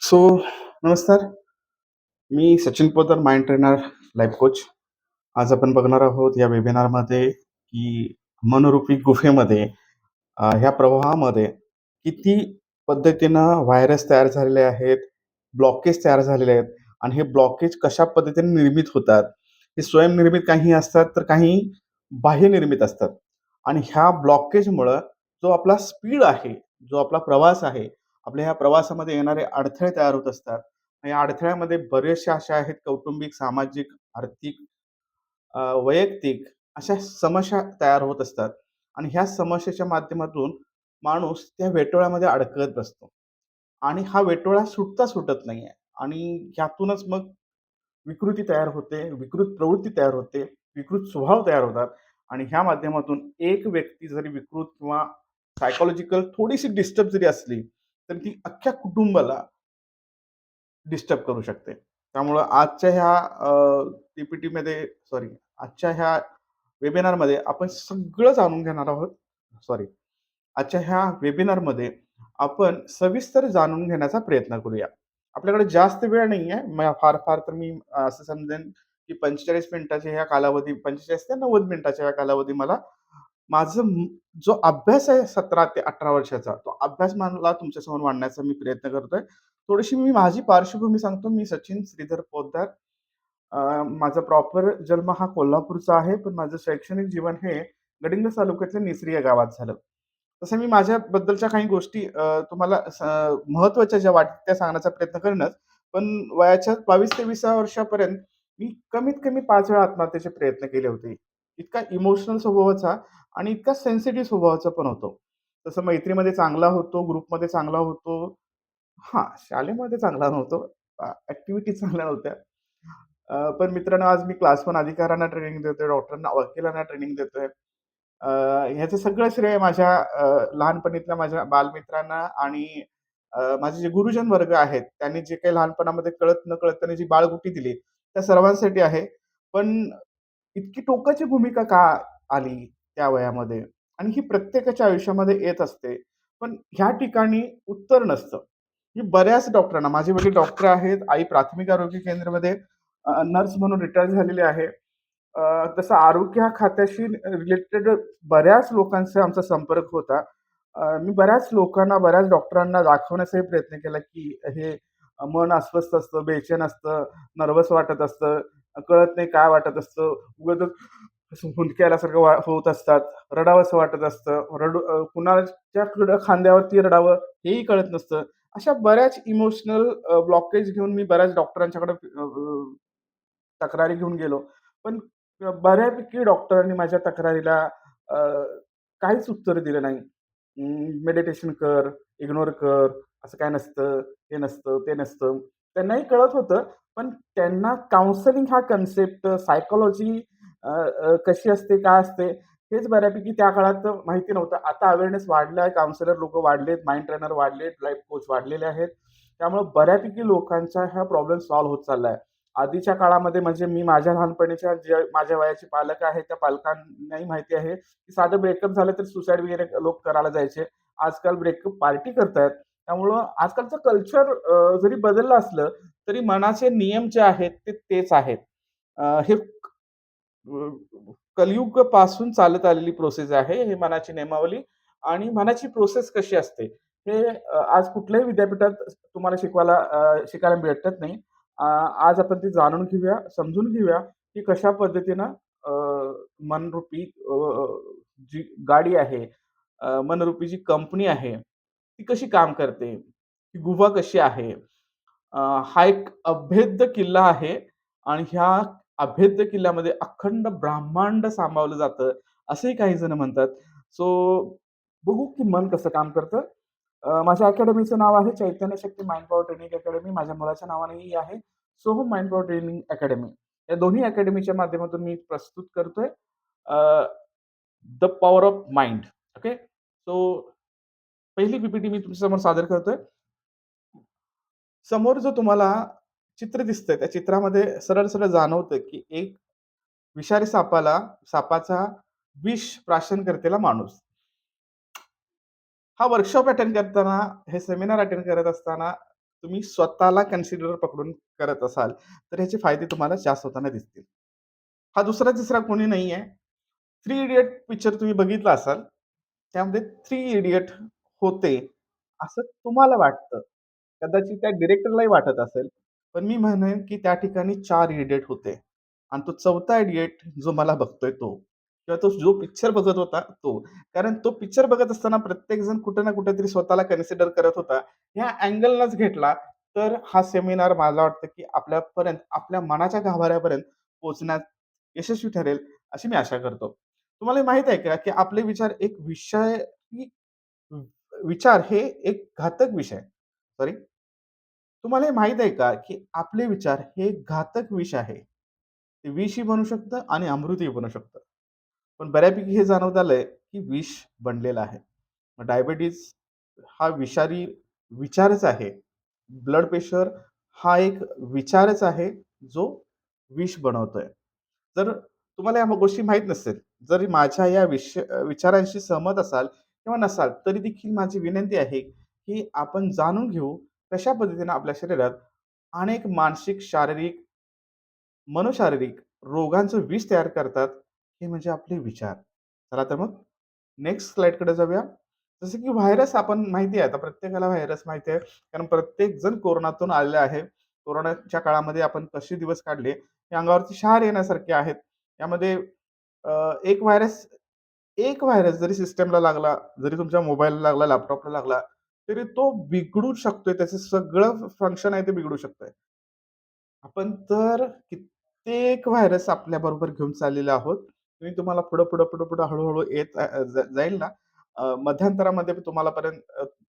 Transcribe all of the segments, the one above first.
So नमस्कार. मी Sachin Poddar, mind trainer, life coach. आज आपण बघणार आहोत या वेबिनारमध्ये, की मनोरूपी गुफेमध्ये ह्या प्रवाहामध्ये किती पद्धतीनं व्हायरस तयार झालेले आहेत, ब्लॉकेज तयार झालेले आहेत आणि हे ब्लॉकेज कशा पद्धतीने निर्मित होतात. हे स्वयंनिर्मित काही असतात, तर काही बाह्यनिर्मित असतात. आणि ह्या ब्लॉकेजमुळं जो आपला स्पीड आहे, जो आपला प्रवास आहे, आपल्या ह्या प्रवासामध्ये येणारे अडथळे तयार होत असतात. या अडथळ्यामध्ये बरेचशा अशा आहेत कौटुंबिक, सामाजिक, आर्थिक, वैयक्तिक अशा समस्या तयार होत असतात आणि ह्या समस्येच्या माध्यमातून माणूस त्या वेटोळ्यामध्ये अडकत बसतो आणि हा वेटोळा सुटता सुटत नाहीये आणि ह्यातूनच मग विकृती तयार होते, विकृत प्रवृत्ती तयार होते, विकृत स्वभाव तयार होतात आणि ह्या माध्यमातून एक व्यक्ती जरी विकृत किंवा सायकॉलॉजिकल थोडीशी डिस्टर्ब जरी असली, तर ती अख्ख्या कुटुंबाला डिस्टर्ब करू शकते. त्यामुळं आजच्या ह्या पी-पी-टीमध्ये सॉरी आजच्या ह्या वेबिनारमध्ये आपण सगळं जाणून घेणार आहोत. सॉरी आजच्या ह्या वेबिनारमध्ये आपण सविस्तर जाणून घेण्याचा प्रयत्न करूया. आपल्याकडे जास्त वेळ नाहीये. फार-फार तर मी असं समजेन, की 45 मिनिटाच्या ह्या कालावधी 45 ते 90 मिनिटाच्या या कालावधी मला माझं जो अभ्यास आहे 17 ते 18 वर्षाचा, तो अभ्यास मला तुमच्यासमोर मांडण्याचा मी प्रयत्न करतोय. थोडीशी मी माझी पार्श्वभूमी सांगतो. मी सचिन श्रीधर पोद्दार. माझा प्रॉपर जन्म हा कोल्हापूरचा आहे, पण माझं शैक्षणिक जीवन हे गडिंग्लज तालुक्यातल्या निसरी या गावात झालं. तसं मी माझ्याबद्दलच्या काही गोष्टी तुम्हाला महत्त्वाच्या ज्या वाटतात त्या सांगण्याचा प्रयत्न करेनच. पण वयाच्या 22-23व्या वर्षापर्यंत मी कमीत कमी 5 वेळा आत्महत्येचे प्रयत्न केले होते. इतका इमोशनल स्वभावाचा आणि इतका सेन्सिटिव्ह स्वभावाचा पण होतो. तसं मैत्रीमध्ये चांगला होतो, ग्रुपमध्ये चांगला होतो. हां, शाळेमध्ये चांगला नव्हतो. चांगल्या नव्हत्या. पण मित्रांनो आज मी क्लास 1 अधिकाऱ्यांना ट्रेनिंग देतोय, डॉक्टरांना, वकिलांना ट्रेनिंग देतोय. ह्याचं सगळं श्रेय माझ्या लहानपणीतल्या माझ्या बालमित्रांना आणि माझे जे गुरुजन वर्ग आहेत, त्यांनी जे काही लहानपणामध्ये कळत-नकळत त्यांनी जी बाळगुटी दिली, त्या सर्वांसाठी आहे. पण इतकी टोकाची भूमिका का आली त्या वयामध्ये? आणि ही प्रत्येकाच्या आयुष्यामध्ये येत असते. पण ह्या ठिकाणी उत्तर नसतं. मी बऱ्याच डॉक्टरांना माझे वडील डॉक्टर आहेत. आई प्राथमिक आरोग्य केंद्रामध्ये नर्स म्हणून रिटायर झालेली आहे. तसं आरोग्य खात्याशी रिलेटेड बऱ्याच लोकांचा आमचा संपर्क होता. मी बऱ्याच लोकांना, बऱ्याच डॉक्टरांना दाखवण्याचाही प्रयत्न केला, की हे मन अस्वस्थ असतं, बेचैन असतं, नर्व्हस वाटत असतं, कळत नाही काय वाटत असतं, उगाचच असं हुंदके आल्यासारखं होत असतात, रडावंसं वाटत असतं, कुणाच्याकडं खांद्यावरती रडावं हेही कळत नसतं. अशा बऱ्याच इमोशनल ब्लॉकेज घेऊन मी बऱ्याच डॉक्टरांच्याकडे तक्रारी घेऊन गेलो. पण बऱ्यापैकी डॉक्टरांनी माझ्या तक्रारीला अ, काहीच उत्तर दिलं नाही. मेडिटेशन कर, इग्नोर कर, असं काय नसतं, हे नसतं, ते नसतं. त्यांनाही कळत होतं, पण त्यांना काउन्सिलिंग हा कन्सेप्ट, सायकॉलॉजी कशी असते, काय असते, हेच बऱ्यापैकी त्या काळात माहिती नव्हतं. आता अवेअरनेस वाढला आहे, काउन्सिलर लोकं वाढलेत, माइंड ट्रेनर वाढलेत, लाईफ कोच वाढलेले आहेत. त्यामुळे बऱ्यापैकी लोकांचा हा प्रॉब्लेम सॉल्व्ह होत चालला आहे. आधीच्या काळामध्ये म्हणजे मी माझ्या लहानपणीच्या जे माझ्या वयाचे पालक आहेत, त्या पालकांनाही माहिती आहे, की साधं ब्रेकअप झालं तर सुसाईड वगैरे लोक करायला जायचे. आजकाल ब्रेकअप पार्टी करतायत. त्यामुळं आजकालचं कल्चर जरी बदललं असलं, तरी मनाचे नियम जे आहेत ते तेच आहेत. हे कलियुगपासून चालत आलेली प्रोसेस आहे. हे मनाची नियमावली आणि मनाची प्रोसेस कशी असते, हे आज कुठल्याही विद्यापीठात तुम्हाला शिकायला भेटत नाही. आज आपण ते जाणून घेऊया, समजून घेऊया, की कशा पद्धतीनं अ, मनरूपी जी गाडी आहे, मनरूपी जी कंपनी आहे, ती कशी काम करते, ती गुहा कशी आहे. हा एक अभेद्य किल्ला आहे आणि ह्या अभेद्य किल्ल्यामध्ये अखंड ब्रह्मांड सामावलं जातं, असंही काही जण म्हणतात. सो बघू की मन कसं काम करतं. माझ्या अकॅडमीचं नाव आहे चैतन्य शक्ती माइंड पॉवर ट्रेनिंग अकॅडमी. माझ्या मुलाच्या नावानेही आहे Soham mind power training academy. या दोन्ही अकॅडमीच्या माध्यमातून मी प्रस्तुत करतोय the power of mind. Okay. So पहिली पी मी तुमच्यासमोर सादर करतोय. समोर जो तुम्हाला चित्र दिसतंय, त्या चित्रामध्ये सरळ-सरळ जाणवतं, की एक विषारी सापाचा विष प्राशन करतेला माणूस. हा वर्कशॉप अटेंड करताना, हे सेमिनार अटेंड करत असताना तुम्ही स्वतःला कन्सिडर पकडून करत असाल, तर ह्याचे फायदे तुम्हाला जास्त होताना दिसतील. हा दुसरा-तिसरा कोणी नाहीये. थ्री इडियट पिक्चर तुम्ही बघितला असाल. त्यामध्ये थ्री इडियट होते, असं तुम्हाला वाटतं. कदाचित त्या डिरेक्टरलाही वाटत असेल. पण मी म्हणेन, की त्या ठिकाणी 4 इडियट होते आणि तो चौथा इडियट जो मला बघतोय तो किंवा तो जो पिक्चर बघत होता तो. कारण तो पिक्चर बघत असताना प्रत्येकजण कुठे ना कुठेतरी स्वतःला कन्सिडर करत होता. ह्या अँगलनच घेतला, तर हा सेमिनार मला वाटतं, की आपल्यापर्यंत, आपल्या मनाच्या गाभाऱ्यापर्यंत पोहोचण्यात यशस्वी ठरेल, अशी मी आशा करतो. तुम्हाला हे माहीत आहे का, की आपले विचार एक विषय की विचार हे एक घातक विषय सॉरी तुम्हाला हे माहीत आहे का, की आपले विचार हे एक घातक विष आहे. ते विषही बनू शकतं आणि अमृतही बनू शकतं. पण बऱ्यापैकी हे जाणवत आलंय, की विष बनलेलं आहे. मग डायबिटीज हा विषारी विचारच आहे. ब्लड प्रेशर हा एक विचारच आहे, जो विष बनवतोय. जर तुम्हाला या गोष्टी माहीत नसेल, जर माझ्या या विचारांशी सहमत असाल किंवा नसाल, तरी देखील माझी विनंती आहे, की आपण जाणून घेऊ कशा पद्धतीने आपल्या शरीरात अनेक मानसिक, शारीरिक, मनोशारीरिक रोगांचं विष तयार करतात, हे म्हणजे आपले विचार. चला तर मग नेक्स्ट स्लाईडकडे जाऊया. जसं की व्हायरस आपण माहिती आहे, आता प्रत्येकाला व्हायरस माहिती आहे. कारण प्रत्येक जण कोरोनातून आलेला आहे. कोरोनाच्या काळामध्ये आपण कसे दिवस काढले, हे अंगावरती शहारे येण्यासारखे आहेत. यामध्ये एक व्हायरस एक व्हायरस जरी सिस्टमला लागला, जरी तुमच्या मोबाईलला लागला, लॅपटॉपला लागला, तरी तो बिघडू शकतोय. त्याचं सगळं फंक्शन आहे ते बिघडू शकतंय. आपण तर कित्येक व्हायरस आपल्याबरोबर घेऊन चाललेलो आहोत. मी तुम्हाला पुढं हळू-हळू येत जाईल ना, मध्यंतरामध्ये तुम्हाला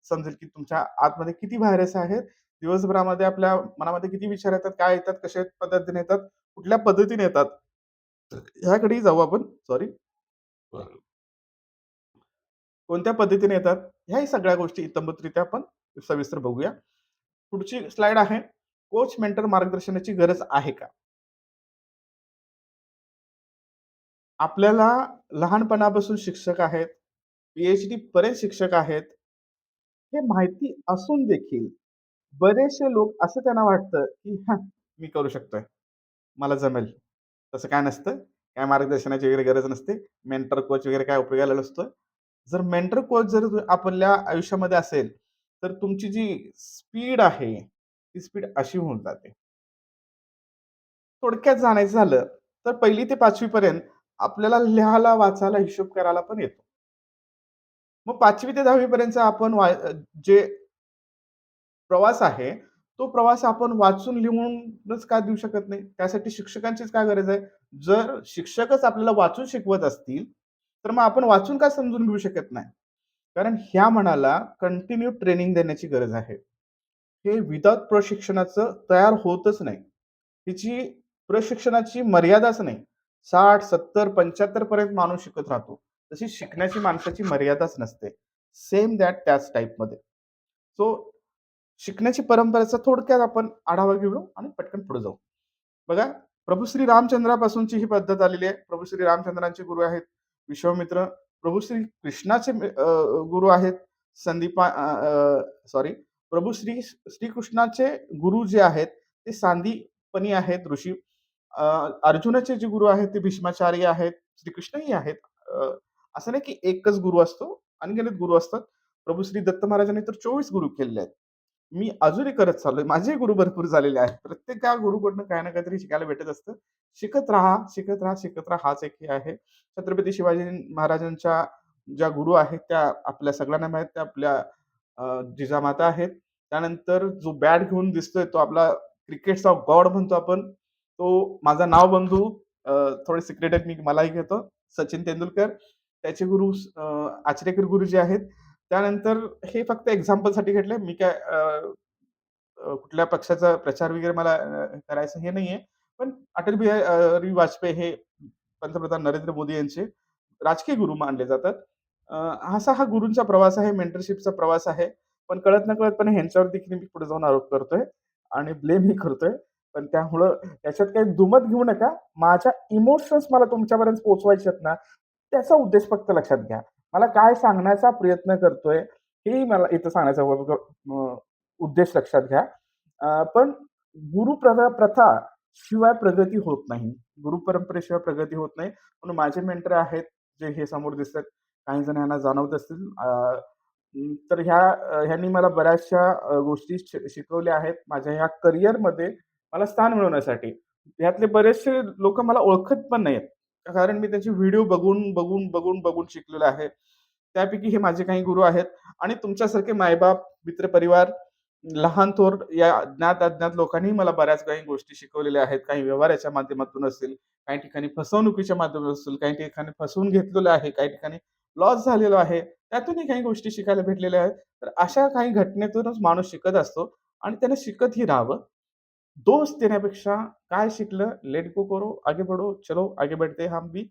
समजेल की तुमच्या आतमध्ये किती व्हायरस आहेत. दिवसभरामध्ये आपल्या मनामध्ये किती विचार येतात, काय येतात, कशा पद्धतीने येतात, कुठल्या पद्धतीने येतात. ह्याकडेही जाऊ आपण. सॉरी. कोणत्या पद्धतीने येतात, ह्याही सगळ्या गोष्टी इत्थंभूतरित्या आपण सविस्तर बघूया. पुढची स्लाईड आहे. कोच मेंटर मार्गदर्शनाची गरज आहे का? आपल्याला लहानपणापासून शिक्षक आहेत, पी-एच-डी पर्यंत शिक्षक आहेत, हे माहिती असून देखील बरेचसे लोक असं त्यांना वाटतं, की मी करू शकतोय. मला जमेल. तसं काय नसतं. काय मार्गदर्शनाची वगैरे गरज नसते. मेंटर, कोच वगैरे काय उपयोगाला नसतो. जर मेंटर, कोच जर आपल्या आयुष्यामध्ये असेल, तर तुमची जी स्पीड आहे, ती स्पीड अशी होऊन जाते. थोडक्यात सांगायचं झालं, तर 1ली ते 5वी पर्यंत आपल्याला लिहायला, वाचायला, हिशोब करायला पण येतो. मग 5वी ते 10वी पर्यंतचा आपण जे प्रवास आहे, तो प्रवास आपण वाचून लिहूनच का देऊ शकत नाही? त्यासाठी शिक्षकांचीच काय गरज आहे? जर शिक्षकच आपल्याला वाचून शिकवत असतील, तर मग आपण वाचून का समजून घेऊ शकत नाही? कारण ह्या मनाला कंटिन्यू ट्रेनिंग देण्याची गरज आहे. हे विदाऊट प्रशिक्षणाचं तयार होतच नाही. हिची प्रशिक्षणाची मर्यादाच नाही. 60, 70, 75 पर्यंत माणूस शिकत राहतो. तशी शिकण्याची माणसाची मर्यादाच नसते. सेम दॅट त्याच टाइपमध्ये. सो शिकण्याची परंपरेचा थोडक्यात आपण आढावा घेऊ आणि पटकन पुढे जाऊ. बघा, प्रभू श्री रामचंद्रापासूनची ही पद्धत आलेली आहे. प्रभू श्री रामचंद्रांचे गुरु आहेत विश्वामित्र. प्रभू श्री कृष्णाचे गुरु आहेत सॉरी, प्रभू श्रीकृष्णाचे गुरु जे आहेत ते सांदीपनी आहेत ऋषी. अर्जुनाचे जे गुरु आहेत ते भीष्माचार्य आहेत. श्रीकृष्णही आहेत. असं नाही की एकच गुरु असतो, अनगिनत गुरु असतात. प्रभू श्री दत्त महाराजांनी तर 24 गुरु केलेले आहेत. मी अजूनही करत चाललोय. माझे गुरु भरपूर झालेले आहेत. प्रत्येक त्या गुरुकडनं काही ना काहीतरी शिकायला भेटत असतं. शिकत राहा, शिकत राहा, शिकत राहा हाच एक हे आहे. छत्रपती शिवाजी महाराजांच्या ज्या गुरु आहेत त्या आपल्या सगळ्यांना माहीत त्या आपल्या जिजामाता आहेत. त्यानंतर जो बॅट घेऊन दिसतोय तो आपला क्रिकेटचा गॉड म्हणतो आपण. तो माझा नाव बंधू अ, थोडे सिक्रेट आहेत मी मलाही घेतो. सचिन तेंडुलकर. त्याचे गुरु आचरेकर गुरु जे आहेत. त्यानंतर हे फक्त एक्झाम्पलसाठी घेतलंय. मी काय कुठल्या पक्षाचा प्रचार वगैरे मला करायचं हे नाहीये. पण अटल बिहारी वाजपेयी हे पंतप्रधान नरेंद्र मोदी यांचे राजकीय गुरु मानले जातात. अ, असा हा गुरूंचा प्रवास आहे, मेंटरशिपचा प्रवास आहे. पण कळत-नकळतपणे ह्यांच्यावर देखील मी पुढे जाऊन आरोप करतोय आणि ब्लेमही करतोय. पण त्यामुळं त्याच्यात काही दुमत घेऊ नका. माझ्या इमोशन्स मला तुमच्यापर्यंत पोहोचवायचे आहेत ना, त्याचा उद्देश फक्त लक्षात घ्या. मला काय सांगण्याचा प्रयत्न करतोय, हेही मला इथं सांगण्याचा उद्देश लक्षात घ्या. पण प्रथा शिवाय प्रगती होत नाही. गुरु परंपरेशिवाय प्रगती होत नाही. म्हणून माझे मेंटर आहेत, जे हे समोर दिसतात. काही जण यांना जाणवत असतील. तर ह्यांनी मला बऱ्याचशा गोष्टी शिकवल्या आहेत माझ्या ह्या करिअरमध्ये मला स्थान मिळवण्यासाठी. ह्यातले बरेचसे लोकं मला ओळखत पण नाहीयेत. कारण मी त्याचे व्हिडिओ बघून शिकलेलो आहे. त्यापैकी हे माझे काही गुरु आहेत आणि तुमच्यासारखे मायबाप, मित्रपरिवार, लहान-थोर या ज्ञात-अज्ञात लोकांनी मला बऱ्याच काही गोष्टी शिकवलेल्या आहेत. काही व्यवहाराच्या माध्यमातून असतील, काही ठिकाणी फसवणुकीच्या माध्यमातून असतील, काही ठिकाणी फसवून घेतलेलं आहे, काही ठिकाणी लॉस झालेलो आहे. त्यातूनही काही गोष्टी शिकायला भेटलेल्या आहेत. तर अशा काही घटनेतूनच माणूस शिकत असतो आणि त्याने शिकतही राहावं. दोष देण्यापेक्षा काय शिकलं, लेट गो करो, आगे बढ़ो, चलो आगे बढ़ते हम भी.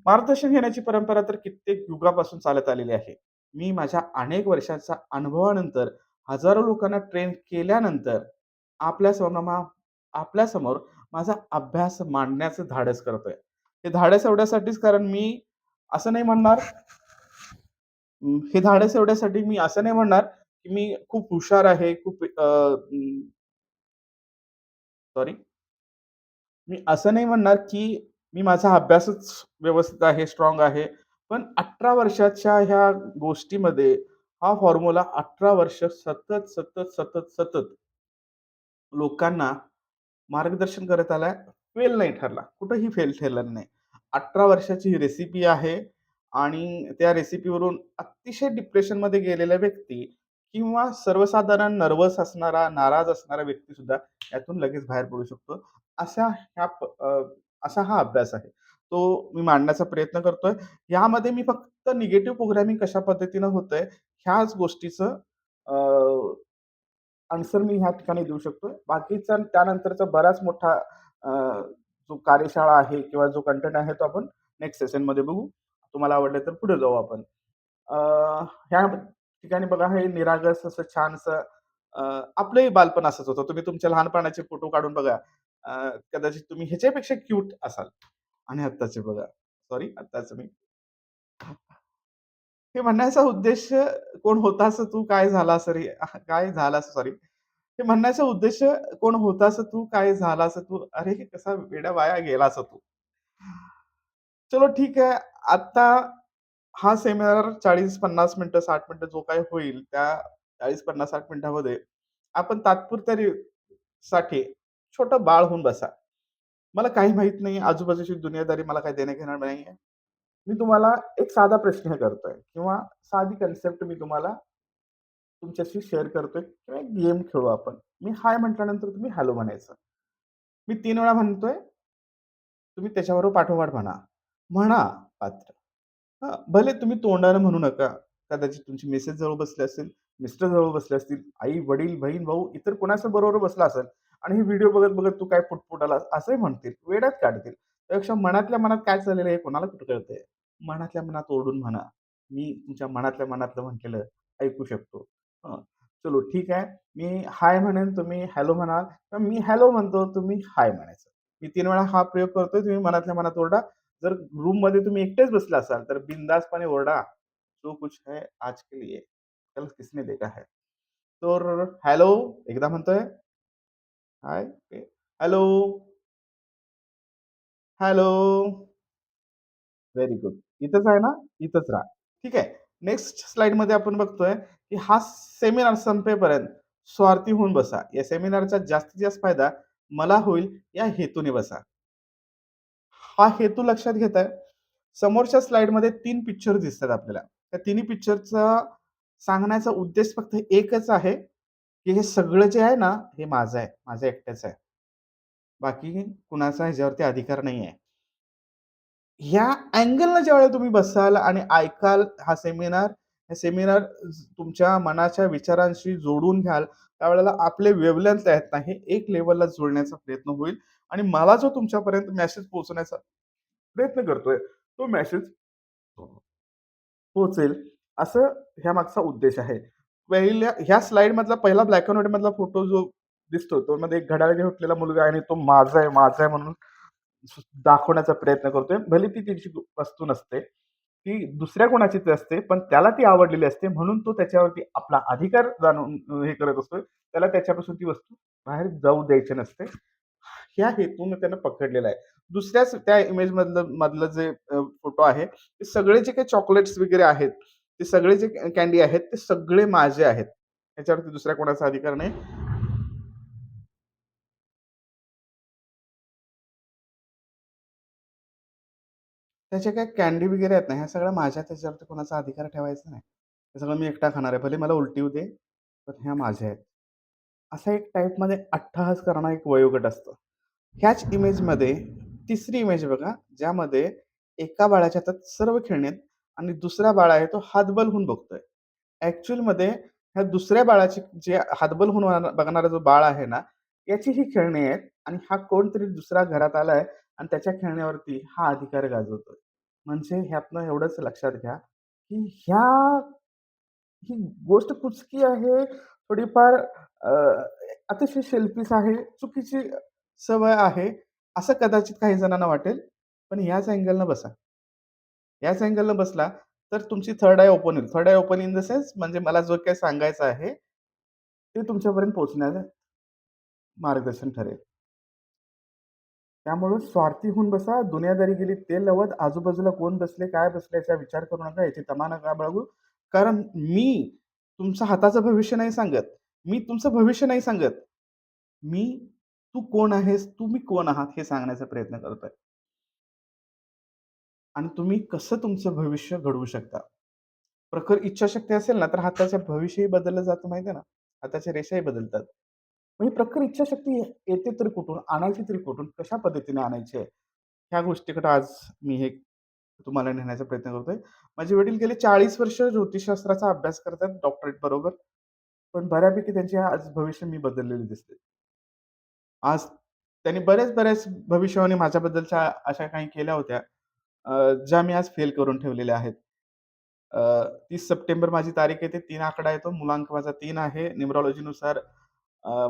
मार्गदर्शन घेण्याची परंपरा तर कित्येक युगापासून चालत आलेली आहे. मी माझ्या अनेक वर्षाच्या अनुभवानंतर, हजारो लोकांना ट्रेन केल्यानंतर आपल्या आपल्यासमोर माझा अभ्यास मांडण्याचं धाडस करतोय. हे धाडस एवढ्यासाठीच कारण मी असं नाही म्हणणार हे धाडस एवढ्यासाठी मी असं नाही म्हणणार, की मी खूप हुशार आहे, सॉरी. मी असं नाही म्हणणार, की मी माझा अभ्यासच व्यवस्थित आहे, स्ट्रॉंग आहे. पण 18 वर्षाच्या ह्या गोष्टीमध्ये हा फॉर्म्युला 18 वर्ष सतत लोकांना मार्गदर्शन करत आलाय. फेल नाही ठरला. कुठेही फेल ठरलेला नाही. 18 वर्षाची ही रेसिपी आहे आणि त्या रेसिपीवरून अतिशय डिप्रेशनमध्ये गेलेला व्यक्ती किंवा सर्वसाधारण नर्व्हस असणारा, नाराज असणारा व्यक्तीसुद्धा यातून लगेच बाहेर पडू शकतो. अशा ह्या प अ, असा हा अभ्यास आहे. तो मी मांडण्याचा प्रयत्न करतोय. यामध्ये मी फक्त निगेटिव्ह प्रोग्रामिंग कशा पद्धतीनं होतंय, ह्याच गोष्टीचं आन्सर मी ह्या ठिकाणी देऊ शकतोय. बाकीचा त्यानंतरचा बराच मोठा अ, जो कार्यशाळा आहे किंवा जो कंटेंट आहे तो आपण नेक्स्ट सेशनमध्ये बघू. तुम्हाला आवडलं तर पुढे जाऊ आपण. अ, ह्या ठिकाणी बघा हे निरागस असं छानसं आपलंही बालपण असंच होतं. तुम्ही तुमच्या लहानपणाचे फोटो काढून बघा. कदाचित तुम्ही ह्याच्यापेक्षा क्यूट असाल आणि आत्ताचे बघा. सॉरी आत्ताचं मी हे म्हणण्याचा उद्देश कोण होतास तू काय झालास रे काय झालास सॉरी. हे म्हणण्याचा उद्देश कोण होतास तू काय झालास तू अरे कसा वेडा वाया गेलास तू. चलो ठीक आहे. आता हा सेमिनार 40-50 मिनिटं, 60 मिनिटं जो काही होईल त्या 40-50-60 मिनिटामध्ये आपण तात्पुरत्या साठी छोटं बाळ होऊन बसा. मला काही माहीत नाही, आजूबाजूची दुनियादारी मला काही देणं-घेणं नाहीये. मी तुम्हाला एक साधा प्रश्न करतोय किंवा साधी कन्सेप्ट मी तुम्हाला तुमच्याशी शेअर करतोय किंवा एक गेम खेळू आपण. मी हाय म्हटल्यानंतर तुम्ही हॅलो म्हणायचं. मी 3 वेळा म्हणतोय, तुम्ही त्याच्याबरोबर पाठोपाठ म्हणा. म्हणा पात्र. हां, भले तुम्ही तोंडाने म्हणू नका. कदाचित तुमची मिसेस जवळ बसले असतील, मिस्टर जवळ बसले असतील, आई-वडील, बहीण-भाऊ इतर कोणाच्या बरोबर बसला असेल आणि ही व्हिडिओ बघत-बघत तू काय पुटपुटालास असंही म्हणतील, वेड्यात काढतील. त्यापेक्षा मनातल्या मनात काय चाललेलं आहे हे कोणाला कुठं कळतंय? मनातल्या मनात ओरडून म्हणा. मी तुमच्या मनातल्या मनातलं म्हटलेलं ऐकू शकतो. हं, चलो ठीक आहे. मी हाय म्हणेन, तुम्ही हॅलो म्हणाल. तर मी हॅलो म्हणतो, तुम्ही हाय म्हणायचं. मी 3 वेळा हा प्रयोग करतोय, तुम्ही मनातल्या मनात ओरडा. जर रूममध्ये तुम्ही एकटेच बसले असाल, तर बिनधास्तपणे ओरडा, "जो कुछ है आज के लिए, कल किसने देखा है." तर हॅलो एकदा म्हणतोय, हाय, हॅलो, हॅलो. Very good. इथंच आहे ना? इथंच राहा. ठीक आहे. नेक्स्ट स्लाइडमध्ये आपण बघतोय, की हा सेमिनार संपेपर्यंत स्वार्थी होऊन बसा. या सेमिनारचा जास्तीत जास्त फायदा मला होईल या हेतूने बसा. हा हेतू लक्षात घेताय. समोरच्या स्लाइडमध्ये 3 पिक्चर दिसतात आपल्याला. त्या तिन्ही पिक्चरचा सांगण्याचा उद्देश फक्त एकच आहे, की हे सगळं जे आहे ना, हे माझं आहे. माझं एकट्याचं आहे. बाकी कुणाचा ह्याच्यावरती अधिकार नाहीये. ह्या अँगलनं ज्यावेळेला तुम्ही बसाल आणि ऐकाल हा सेमिनार, हे सेमिनार तुमच्या मनाच्या विचारांशी जोडून घ्याल, त्यावेळेला आपले वेव्हलेंथ आहेत ना, हे एक लेव्हलला जुळण्याचा प्रयत्न होईल आणि मला जो तुमच्यापर्यंत मेसेज पोहोचवण्याचा प्रयत्न करतोय, तो मेसेज पोहोचेल, असं ह्यामागचा उद्देश आहे. ह्या स्लाइडमधला पहिला ब्लॅक एंड व्हाईट मधला फोटो जो दिसतो, तो मध्ये एक घड्याळ घेतलेला मुलगा आहे आणि तो माझा आहे म्हणून दाखवण्याचा प्रयत्न करतोय. भले ती त्याची वस्तू नसते. ती दुसऱ्या कोणाचीच असते, पण त्याला ती आवडलेली असते म्हणून तो त्याच्यावरती आपला अधिकार जाणून हे करत असतो. त्याला त्याच्यापासून ती वस्तू बाहेर जाऊ द्यायची नसते. ह्या हेतूने त्यानं पकडलेला आहे. दुसऱ्याच त्या इमेजमधलं मधलं जे फोटो आहे, ते सगळे जे काही चॉकलेट्स वगैरे आहेत, ते सगळे जे कँडी आहेत, ते सगळे माझे आहेत. ह्याच्यावरती दुसऱ्या कोणाचा अधिकार नाही. त्याच्या काही कँडी वगैरे आहेत ना, ह्या सगळ्या माझ्या त्याच्यावरती कोणाचा अधिकार ठेवायचा नाही. हे सगळं मी एकटा खाणार आहे. भले मला उलटी होऊ दे, पण ह्या माझ्या आहेत. असा एक टाइपमध्ये अट्टहास करणारा एक वयोगट असतो. ह्याच इमेजमध्ये तिसरी इमेज बघा, ज्यामध्ये एका बाळाच्या हातात सर्व खेळणी आहेत आणि दुसरा बाळ आहे तो हातबल होऊन बघतोय. ॲक्चुअलमध्ये ह्या दुसऱ्या बाळाची जे हातबल होऊन बघणारा जो बाळ आहे ना, याची ही खेळणी आहेत आणि हा कोणतरी दुसरा घरात आलाय आणि त्याच्या खेळण्यावरती हा अधिकार गाजवतोय. म्हणजे ह्यातनं एवढंच लक्षात घ्या, की ही गोष्ट कुचकी आहे, थोडीफार अ, अतिशय शेल्फिश आहे, चुकीची सवय आहे, असं कदाचित काही जणांना वाटेल. पण ह्याच अँगलनं बसा. याच अँगलनं बसला, तर तुमची थर्ड आय ओपन होईल. Third I open in the sense म्हणजे मला जो काही सांगायचं आहे, ते तुमच्यापर्यंत पोहोचण्याचं मार्गदर्शन ठरेल. त्यामुळं स्वार्थी होऊन बसा, दुनियादारी गेली तेल लावत, आजूबाजूला कोण बसले, काय बसले याचा विचार करू नका, याची तमा नका बाळगू. कारण मी तुमचं हाताचं भविष्य नाही सांगत. मी तुमचं भविष्य नाही सांगत. मी तू कोण आहेस, तुम्ही कोण आहात हे सांगण्याचा प्रयत्न करतोय आणि तुम्ही कसं तुमचं भविष्य घडवू शकता. प्रखर इच्छाशक्ती असेल ना, तर हाताचं भविष्यही बदललं जातं माहिती आहे ना. हाताच्या रेषाही बदलतात. मग ही प्रखर इच्छाशक्ती येते तरी कुठून? आणायची तरी कुठून? कशा पद्धतीने आणायची आहे? ह्या गोष्टीकडे आज मी हे तुम्हाला नेण्याचा प्रयत्न करतोय. माझे वडील गेले 40 वर्ष ज्योतिषशास्त्राचा अभ्यास करतात डॉक्टरेट बरोबर. पण बऱ्यापैकी त्यांचे आज भविष्य मी बदललेले दिसते. आज त्यांनी बऱ्याच भविष्यवाणी माझ्याबद्दलच्या अशा काही केल्या होत्या, ज्या मी आज फेल करून ठेवलेल्या आहेत. 30 सप्टेंबर माझी तारीख येते. 3 आकडा येतो. मुलांक माझा 3 आहे. न्यूमरॉलॉजीनुसार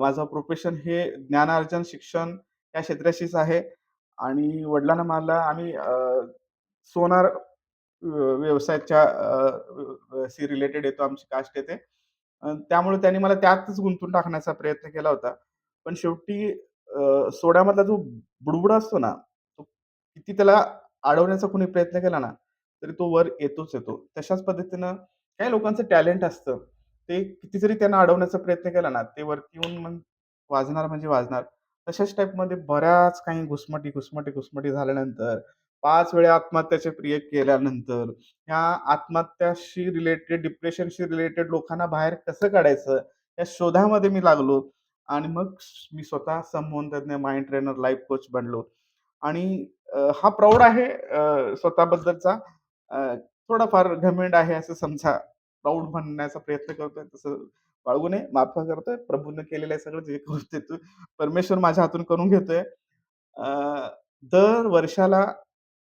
माझं प्रोफेशन हे ज्ञानार्जन, शिक्षण या क्षेत्राशीच आहे आणि वडिलांना मला आम्ही सोनार व्यवसायाच्या शी रिलेटेड येतो. आमची कास्ट येते. त्यामुळे त्यांनी मला त्यातच गुंतवून टाकण्याचा प्रयत्न केला होता. पण शेवटी सोड्यामधला जो बुडबुडा असतो ना, तो किती त्याला अडवण्याचा कोणी प्रयत्न केला ना, तरी तो वर येतोच येतो. तशाच पद्धतीनं काही लोकांचं टॅलेंट असतं. ते किती जरी त्यांना अडवण्याचा प्रयत्न केला ना, ते वरती येऊन मग वाजणार म्हणजे वाजणार. तशाच टाइपमध्ये बऱ्याच काही घुसमटी झाल्यानंतर 5 वेळा आत्महत्याचे प्रयत्न केल्यानंतर, ह्या आत्महत्याशी रिलेटेड, डिप्रेशनशी रिलेटेड लोकांना बाहेर कसं काढायचं, या शोधामध्ये मी लागलो आणि मग मी स्वतः संमोहन तज्ञ, माइंड ट्रेनर, लाईफ कोच बनलो आणि हा प्रौढ आहे स्वतःबद्दलचा. अ, थोडाफार घमेंड आहे असं समजा. प्राउड बनण्याचा प्रयत्न करतोय तसं बाळगू नये. माफ करतोय. प्रभूनं केलेलं आहे सगळं जे करू ते तू परमेश्वर माझ्या हातून करून घेतोय. अ, दर वर्षाला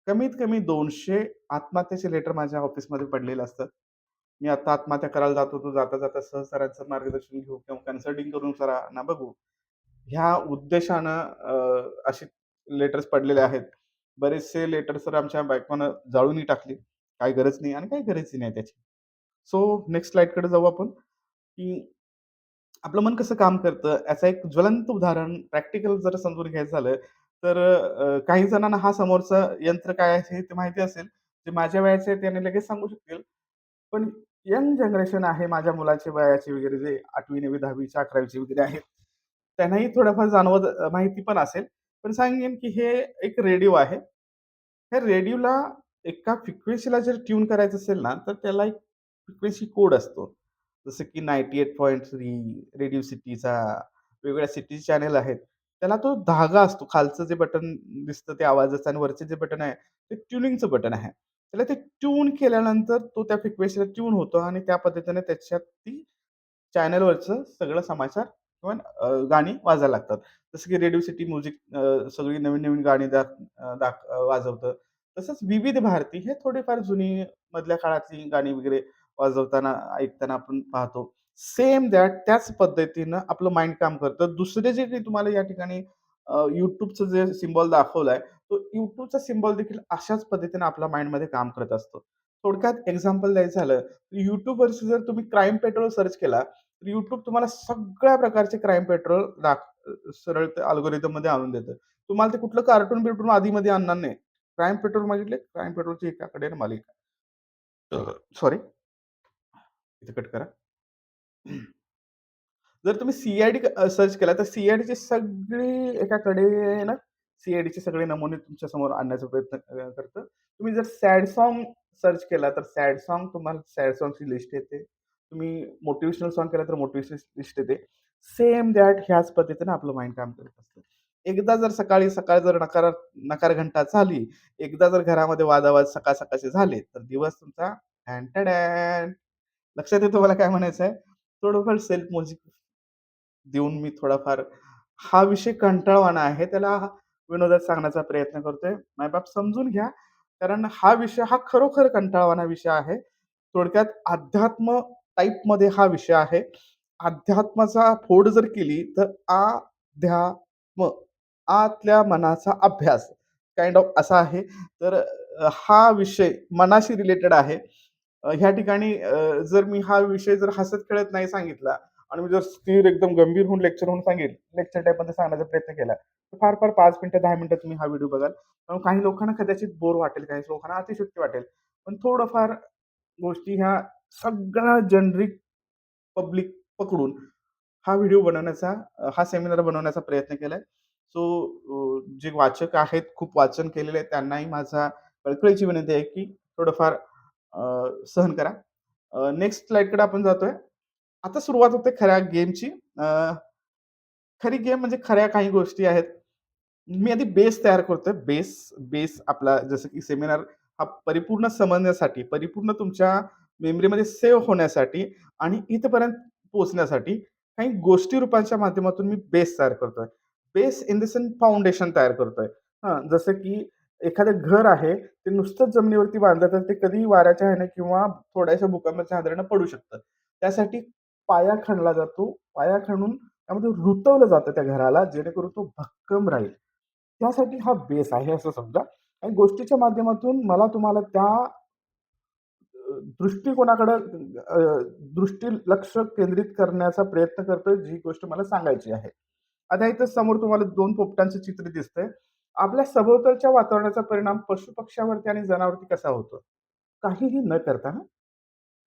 कमीत कमी 200 आत्महत्येचे लेटर माझ्या ऑफिसमध्ये पडलेले असतात. मी आता आत्महत्या करायला जात होतो. जाता-जाता सहसरांचं मार्गदर्शन घेऊ किंवा कन्सल्टिंग करून सरांना बघू. ह्या उद्देशानं असे लेटर्स पडलेले आहेत. बरेचसे लेटर्स तर आमच्या बायकोनं जाळूनही टाकले. काही गरज नाही आणि काही गरजही नाही त्याची. सो नेक्स्ट स्लाईडकडे जाऊ आपण, की आपलं मन कसं काम करतं याचं एक ज्वलंत उदाहरण प्रॅक्टिकल जर समजून घ्यायचं झालं, तर काही जणांना हा समोरचं यंत्र काय आहे हे ते माहिती असेल. जे माझ्या वयाचे आहेत त्याने लगेच सांगू शकतील. पण यंग जनरेशन आहे माझ्या मुलाच्या वयाची वगैरे जे 8वी, 9वी, 10वी, 11वी वगैरे आहेत. त्यांनाही थोडंफार जाणवत माहिती पण असेल. पण सांगेन की हे एक रेडिओ आहे. त्या रेडिओला एका फ्रिक्वेन्सीला जर ट्यून करायचं असेल ना, तर त्याला एक फ्रिक्वेन्सी कोड असतो. जसं की 98.3 रेडिओ सिटीचा, वेगवेगळ्या सिटी चॅनल आहेत. त्याला तो धागा असतो. खालचं जे बटन दिसतं ते आवाजाचं आणि वरचे जे बटन आहे, ते ट्युनिंगचं बटन आहे. त्याला ते ट्यून केल्यानंतर तो त्या फ्रिक्वेन्सीला ट्यून होतो आणि त्या पद्धतीने त्याच्यात ती चॅनलवरचं सगळं समाचार किंवा गाणी वाजायला लागतात. जसं की रेडिओ सिटी म्युझिक सगळी नवीन-नवीन गाणी वाजवतं. तसंच विविध भारती हे थोडीफार जुनी मधल्या काळातली गाणी वगैरे वाजवताना, ऐकताना आपण पाहतो. सेम दॅट त्याच पद्धतीनं आपलं माइंड काम करतं. दुसरे जे काही तुम्हाला या ठिकाणी YouTubeचं जे सिम्बॉल दाखवलाय, तो YouTubeचा सिम्बॉल देखील अशाच पद्धतीने आपल्या माइंडमध्ये काम करत असतो. थोडक्यात एक्झाम्पल द्यायचं झालं, YouTubeवरती जर तुम्ही क्राईम पेट्रोल सर्च केला, तर YouTube तुम्हाला सगळ्या प्रकारचे क्राईम पेट्रोल सरळ ते अल्गोरिथममध्ये आणून देतं. तुम्हाला ते कुठलं कार्टून-बिर्टून आधीमध्ये आणणार नाही. क्राईम पेट्रोल मागितले, क्राईम पेट्रोलची एकाकडे मालिका. सॉरी, इथे कट करा. जर तुम्ही सर्च केला, तर सी-आय-डीचे सगळे एकाकडे ना, सी-आय-डीचे सगळे नमुने तुमच्या समोर आणण्याचा प्रयत्न करतं. तुम्ही जर सॅड सॉन्ग सर्च केला, तर सॅड सॉन्ग तुम्हाला सॅड सॉन्गची लिस्ट येते. तुम्ही मोटिव्हेशनल सॉन्ग केला, तर मोटिव्हेशनल लिस्ट येते. सेम दॅट ह्याच पद्धतीने आपलं माइंड काम करत असतं. एकदा जर सकाळ जर नकार घंटा झाली, एकदा जर घरामध्ये वादावाद सकाळ-सकाळचे झाले, तर दिवस तुमचा टॅन लक्षात येतं मला काय म्हणायचं आहे? थोडंफार सेल्फ म्युझिक देऊन मी थोडाफार हा विषय कंटाळवाणा आहे, त्याला विनोदात सांगण्याचा प्रयत्न करतोय. माय-बाप समजून घ्या, कारण हा विषय हा खरोखर कंटाळवाणा विषय आहे. थोडक्यात अध्यात्म टाइपमध्ये हा विषय आहे. अध्यात्माचा फोड जर केली, तर अध्यात्म, आतल्या मनाचा अभ्यास काइंड ऑफ असा आहे. तर हा विषय मनाशी रिलेटेड आहे. ह्या ठिकाणी जर मी हा विषय जर हसत-खेळत नाही सांगितला आणि मी जर स्थिर एकदम गंभीर होऊन लेक्चर होऊन सांगेल, लेक्चर टाइपमध्ये सांगण्याचा प्रयत्न केला, तर फार-फार 5 मिनिटं, 10 मिनिटं तुम्ही हा व्हिडिओ बघाल. काही लोकांना कदाचित बोर वाटेल, काही लोकांना अतिशयोक्ती वाटेल. पण थोडंफार गोष्टी ह्या सगळ्या जेनरिक पब्लिक पकडून हा व्हिडिओ बनवण्याचा हा सेमिनार बनवण्याचा प्रयत्न केलाय. सो जे वाचक आहेत, खूप वाचन केलेले आहे, त्यांनाही माझा कळकळीची विनंती आहे, की थोडंफार अ, सहन करा. नेक्स्ट स्लाइडकडे आपण जातोय. आता सुरुवात होते खऱ्या गेमची. खरी गेम म्हणजे खऱ्या काही गोष्टी आहेत. मी आधी बेस तयार करतोय. बेस बेस आपला जसं की सेमिनार हा परिपूर्ण समजण्यासाठी, परिपूर्ण तुमच्या मेमरीमध्ये सेव्ह होण्यासाठी आणि इथपर्यंत पोहोचण्यासाठी काही गोष्टी रूपांच्या माध्यमातून मी बेस तयार करतोय. Base in the sense foundation तयार करतोय. हां, जसं की एखादं घर आहे, ते नुसतंच जमिनीवरती बांधलं तर ते कधीही वाऱ्याच्या ह्याने किंवा थोड्याशा भूकंपाच्या हादऱ्यानं पडू शकतं. त्यासाठी पाया खणला जातो. पाया खणून त्यामध्ये रुतवलं जातं त्या घराला, जेणेकरून तो भक्कम राहील. त्यासाठी हा बेस आहे असं समजा आणि गोष्टीच्या माध्यमातून मला तुम्हाला त्या दृष्टिकोनाकडं लक्ष केंद्रित करण्याचा प्रयत्न करतोय, जी गोष्ट मला सांगायची आहे. आता इथं समोर तुम्हाला 2 पोपटांचं चित्र दिसतंय. आपल्या सभोवतालच्या वातावरणाचा परिणाम पशु-पक्ष्यावरती आणि जनावरांवरती कसा होतो? काहीही न करता हां,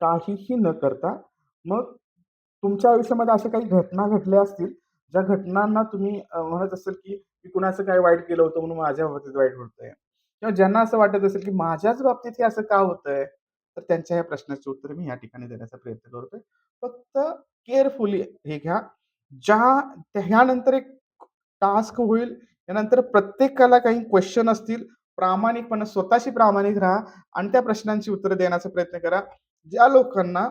काहीही न करता मग तुमच्या आयुष्यामध्ये अशा काही घटना घडल्या असतील, ज्या घटनांना तुम्ही म्हणत असाल, की मी कुणाचं काय वाईट केलं होतं म्हणून माझ्या बाबतीत वाईट होतंय. किंवा ज्यांना असं वाटत असेल, की माझ्याच बाबतीत हे असं का होतंय? तर त्यांच्या ह्या प्रश्नाची उत्तरं मी या ठिकाणी देण्याचा प्रयत्न करतोय. फक्त केअरफुली हे घ्या. ह्यानंतर एक टास्क होईल. त्यानंतर प्रत्येकाला काही क्वेशन असतील. प्रामाणिकपणे स्वतःशी प्रामाणिक राहा आणि त्या प्रश्नांची उत्तरं देण्याचा प्रयत्न करा. ज्या लोकांना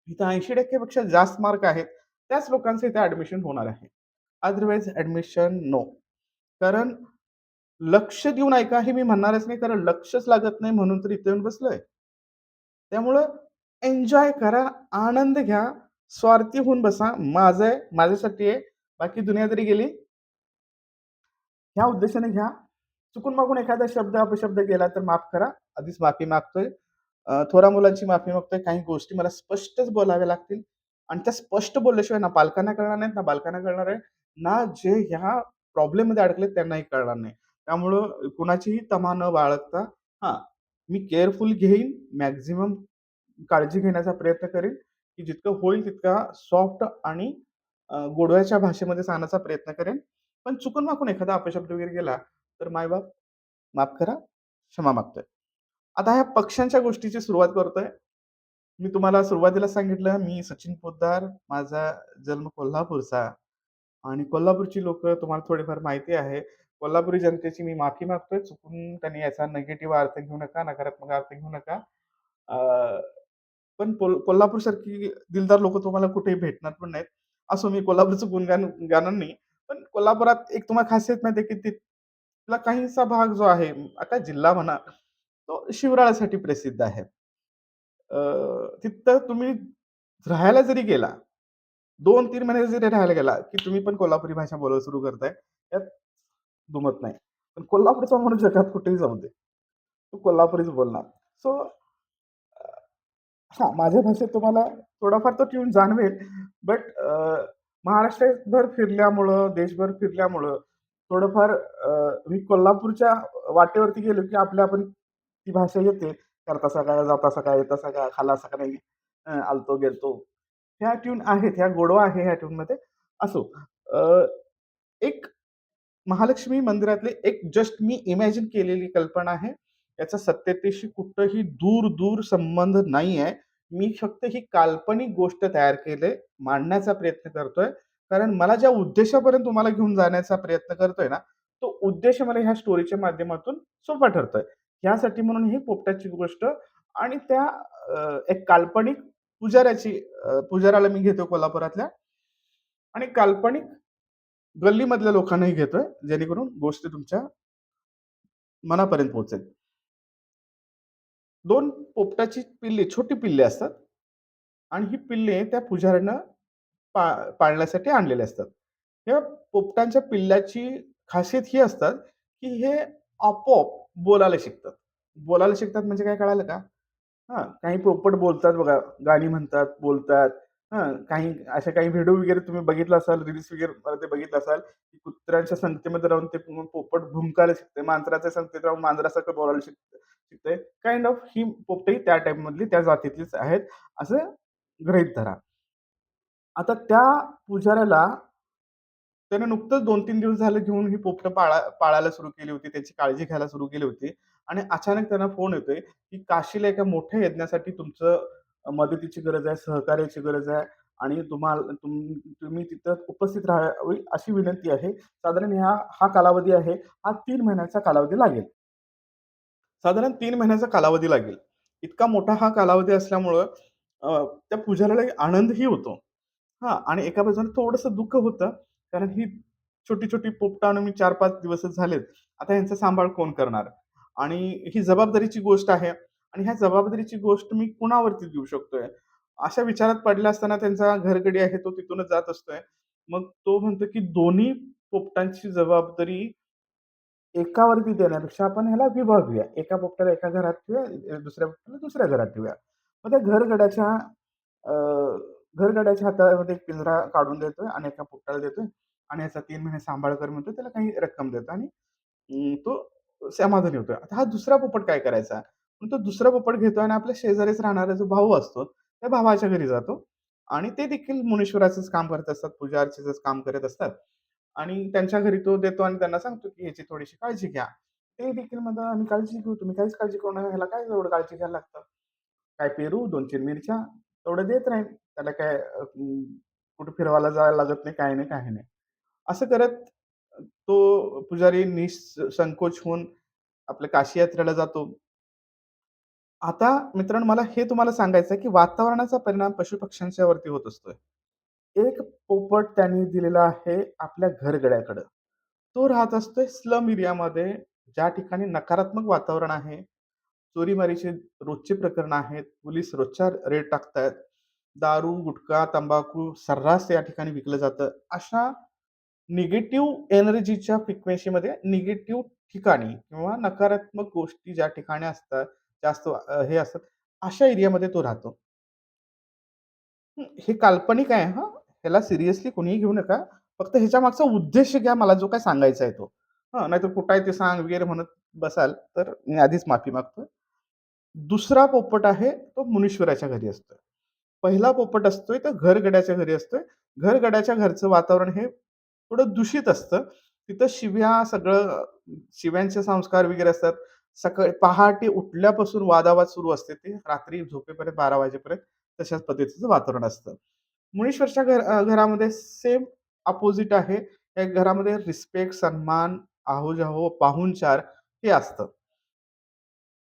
इथं 80% पेक्षा जास्त मार्क आहेत, त्याच लोकांचं इथे ॲडमिशन होणार आहे. Otherwise admission no. कारण लक्ष देऊन ऐका हे मी म्हणणारच नाही, कारण लक्षच लागत नाही म्हणून तर इथे येऊन बसलोय. त्यामुळं एन्जॉय करा, आनंद घ्या, स्वार्थी होऊन बसा. माझं आहे, माझ्यासाठी आहे. बाकी दुनिया तरी गेली. ह्या उद्देशाने घ्या. चुकून-माकून एखादा शब्द, अपशब्द गेला तर माफ करा. आधीच माफी मागतोय. थोरा मुलांची माफी मागतोय. काही गोष्टी मला स्पष्टच बोलाव्या लागतील आणि त्या स्पष्ट बोलल्याशिवाय ना पालकांना कळणार नाहीत, ना बालकांना कळणार आहे, ना जे ह्या प्रॉब्लेममध्ये अडकलेत त्यांनाही कळणार नाही. त्यामुळं कुणाचीही तमा न बाळगता हां, मी केअरफुल घेईन, मॅक्सिमम काळजी घेण्याचा प्रयत्न करेन, की जितकं होईल तितका सॉफ्ट आणि गोडव्याच्या भाषेमध्ये सांगण्याचा प्रयत्न करेन. पण चुकून-माकून एखादा अपशब्द वगैरे गेला, तर माय-बाप माफ करा, क्षमा मागतोय. आता ह्या पक्ष्यांच्या गोष्टीची सुरुवात करतोय. मी तुम्हाला सुरुवातीला सांगितलं, मी सचिन पोद्दार, माझा जन्म कोल्हापूरचा आणि कोल्हापूरची लोकं तुम्हाला थोडीफार माहिती आहे. कोल्हापुरी जनतेची मी माफी मागतोय. चुकून त्यांनी याचा निगेटिव्ह अर्थ घेऊ नका, नकारात्मक अर्थ घेऊ नका. अ, पण कोल्हापूरसारखी दिलदार लोकं तुम्हाला कुठेही भेटणार पण नाहीत. असो मी कोल्हापूरचं गुणगान गाणार नाही. पण कोल्हापुरात एक तुम्हाला खासियत माहिती आहे, की तिथला काहीसा भाग जो आहे, आता जिल्हा म्हणा, तो शिवराळासाठी प्रसिद्ध आहे. तिथं तुम्ही राहायला जरी गेला, 2-3 महिने जरी राहायला गेला, की तुम्ही पण कोल्हापुरी भाषा बोलायला सुरू करताय. त्यात दुमत नाही. पण कोल्हापूरचा माणूस जगात कुठेही जाऊ दे, तो कोल्हापुरीच बोलणार. सो हां, माझ्या भाषेत तुम्हाला थोडाफार तो ट्यून जाणवेल. बट महाराष्ट्रभर फिरल्यामुळं, देशभर फिरल्यामुळं थोडंफार मी कोल्हापूरच्या वाटेवरती गेलो, की आपल्या आपण ती भाषा येते. करतासा काय, जातासा काय, येतासा काय, खाल्लासा का नाही, आलतो गेलतो. ह्या ट्यून आहेत, ह्या गोडवा आहे ह्या ट्यूनमध्ये. असो. अ, एक महालक्ष्मी मंदिरातले एक जस्ट मी इमॅजिन केलेली कल्पना आहे. याचा सत्यतेशी कुठंही दूर-दूर संबंध नाही आहे. मी फक्त ही काल्पनिक गोष्ट तयार केली, मांडण्याचा प्रयत्न करतोय. कारण मला ज्या उद्देशापर्यंत तुम्हाला घेऊन जाण्याचा प्रयत्न करतोय ना, तो उद्देश मला ह्या स्टोरीच्या माध्यमातून सोपा ठरतोय. यासाठी म्हणून ही पोपटाची गोष्ट आणि त्या एक काल्पनिक पुजाऱ्याला मी घेतो कोल्हापुरातल्या आणि काल्पनिक गल्लीमधल्या लोकांनाही घेतोय, जेणेकरून गोष्ट तुमच्या मनापर्यंत पोहोचेल. 2 पोपटाची पिल्ले, छोटी पिल्ले असतात आणि ही पिल्ले त्या पुजाऱ्यानं पाळण्यासाठी आणलेले असतात. या पोपटांच्या पिल्लाची खासियत ही असतात, की हे आपोआप बोलायला शिकतात. बोलायला शिकतात म्हणजे काय कळालं का? हां, काही पोपट बोलतात बघा, गाणी म्हणतात, बोलतात. काही असे काही व्हिडिओ वगैरे तुम्ही बघितला असाल, रील्स वगैरे मध्ये बघितलं असाल, की कुत्र्यांच्या संगतीमध्ये राहून ते पोपट भुंकायला शिकते. मांजराच्या संगतीत राहून मांजरासारखं बोलायला शिकते. काइंड ऑफ ही पोपटही त्या टाइपमधली, त्या जातीतलीच आहेत, असं गृहीत धरा. आता त्या पुजाऱ्याला त्याने नुकतंच 2-3 दिवस झाले घेऊन ही पोपटं पाळायला सुरू केली होती. त्याची काळजी घ्यायला सुरू केली होती आणि अचानक त्यांना फोन येतोय, की काशीला एका मोठ्या यज्ञासाठी तुमचं मदतीची गरज आहे, सहकार्याची गरज आहे आणि तुम्ही तिथं उपस्थित राहावे अशी विनंती आहे. साधारण हा कालावधी आहे, हा 3 महिन्याचा कालावधी लागेल. साधारण 3 महिन्याचा कालावधी लागेल. इतका मोठा हा कालावधी असल्यामुळं त्या पुजाऱ्याला आनंदही होतो. हां आणि एका बाजूने थोडंसं दुःख होतं. कारण ही छोटी-छोटी पोपटं आणून मी 4-5 दिवसच झालेत. आता ह्यांचा सांभाळ कोण करणार? आणि ही जबाबदारीची गोष्ट आहे आणि ह्या जबाबदारीची गोष्ट मी कुणावरती देऊ शकतोय? अशा विचारात पडल्या असताना त्यांचा घरगडी आहे तो तिथूनच जात असतोय. मग तो म्हणतो, की दोन्ही पोपटांची जबाबदारी एकावरती देण्यापेक्षा आपण ह्याला विभागूया. एका पोपटाला एका घरात ठेवूया, दुसऱ्या पोपटाला दुसऱ्या घरात ठेवूया. मग त्या अ, घरगड्याच्या हातामध्ये एक पिंजरा काढून देतोय आणि एका पोपटाला देतोय आणि याचा 3 महिने सांभाळ कर म्हणतोय. त्याला काही रक्कम देतो आणि तो समाधानी होतोय. आता हा दुसरा पोपट काय करायचा? मग तो दुसरा पोपट घेतो आणि आपल्या शेजारीच राहणारा जो भाऊ असतो, त्या भावाच्या घरी जातो आणि ते देखील मुनीश्वराचंच काम करत असतात, पूजा अर्चेचंच काम करत असतात आणि त्यांच्या घरी तो देतो आणि त्यांना सांगतो, की ह्याची थोडीशी काळजी घ्या. ते देखील म्हणतात, "आम्ही काळजी घेऊ. तुम्ही काहीच काळजी करू नका. ह्याला काय एवढं काळजी घ्यायला लागतं? काय पेरू, 2-4 मिरच्या तेवढं देत राहील. त्याला काय कुठे फिरवायला जायला लागत नाही, काही नाही, काही नाही." असं करत तो पुजारी निःसंकोच होऊन आपल्या काशी यात्रेला जातो. आता मित्रांनो मला हे तुम्हाला सांगायचं आहे, की वातावरणाचा परिणाम पशुपक्ष्यांच्या वरती होत असतोय. एक पोपट त्यांनी दिलेला आहे आपल्या घरगड्याकडं. तो राहत असतोय स्लम एरियामध्ये, ज्या ठिकाणी नकारात्मक वातावरण आहे. चोरीमारीचे रोजचे प्रकरण आहेत. पोलीस रोजच्या रेड टाकतायत. दारू, गुटखा, तंबाखू सर्रास या ठिकाणी विकलं जातं. अशा निगेटिव्ह एनर्जीच्या फ्रिक्वेन्सीमध्ये निगेटिव्ह ठिकाणी किंवा नकारात्मक गोष्टी ज्या ठिकाणी असतात, जास्त हे असतात, अशा एरियामध्ये तो राहतो. हे काल्पनिक आहे हां. ह्याला सिरियसली कोणीही घेऊ नका. फक्त ह्याच्या मागचा उद्देश घ्या मला जो काही सांगायचा आहे तो. नाहीतर कुठं आहे ते सांग वगैरे म्हणत बसाल, तर मी आधीच माफी मागतोय. दुसरा पोपट आहे, तो मुनीश्वराच्या घरी असतोय. पहिला पोपट असतोय, तो घरगड्याच्या घरी असतोय. घरगड्याच्या घरचं वातावरण हे थोडं दूषित असतं. तिथं शिव्यांचे संस्कार वगैरे असतात. सकाळी पहाटे उठल्यापासून वादावाद सुरू असते ते रात्री झोपेपर्यंत 12 वाजेपर्यंत तशाच पद्धतीचं वातावरण असतं. मुनीश्वरच्या घरामध्ये सेम अपोझिट आहे. त्या घरामध्ये रिस्पेक्ट, सन्मान, आहो-जाहो, पाहुणचार हे असतं.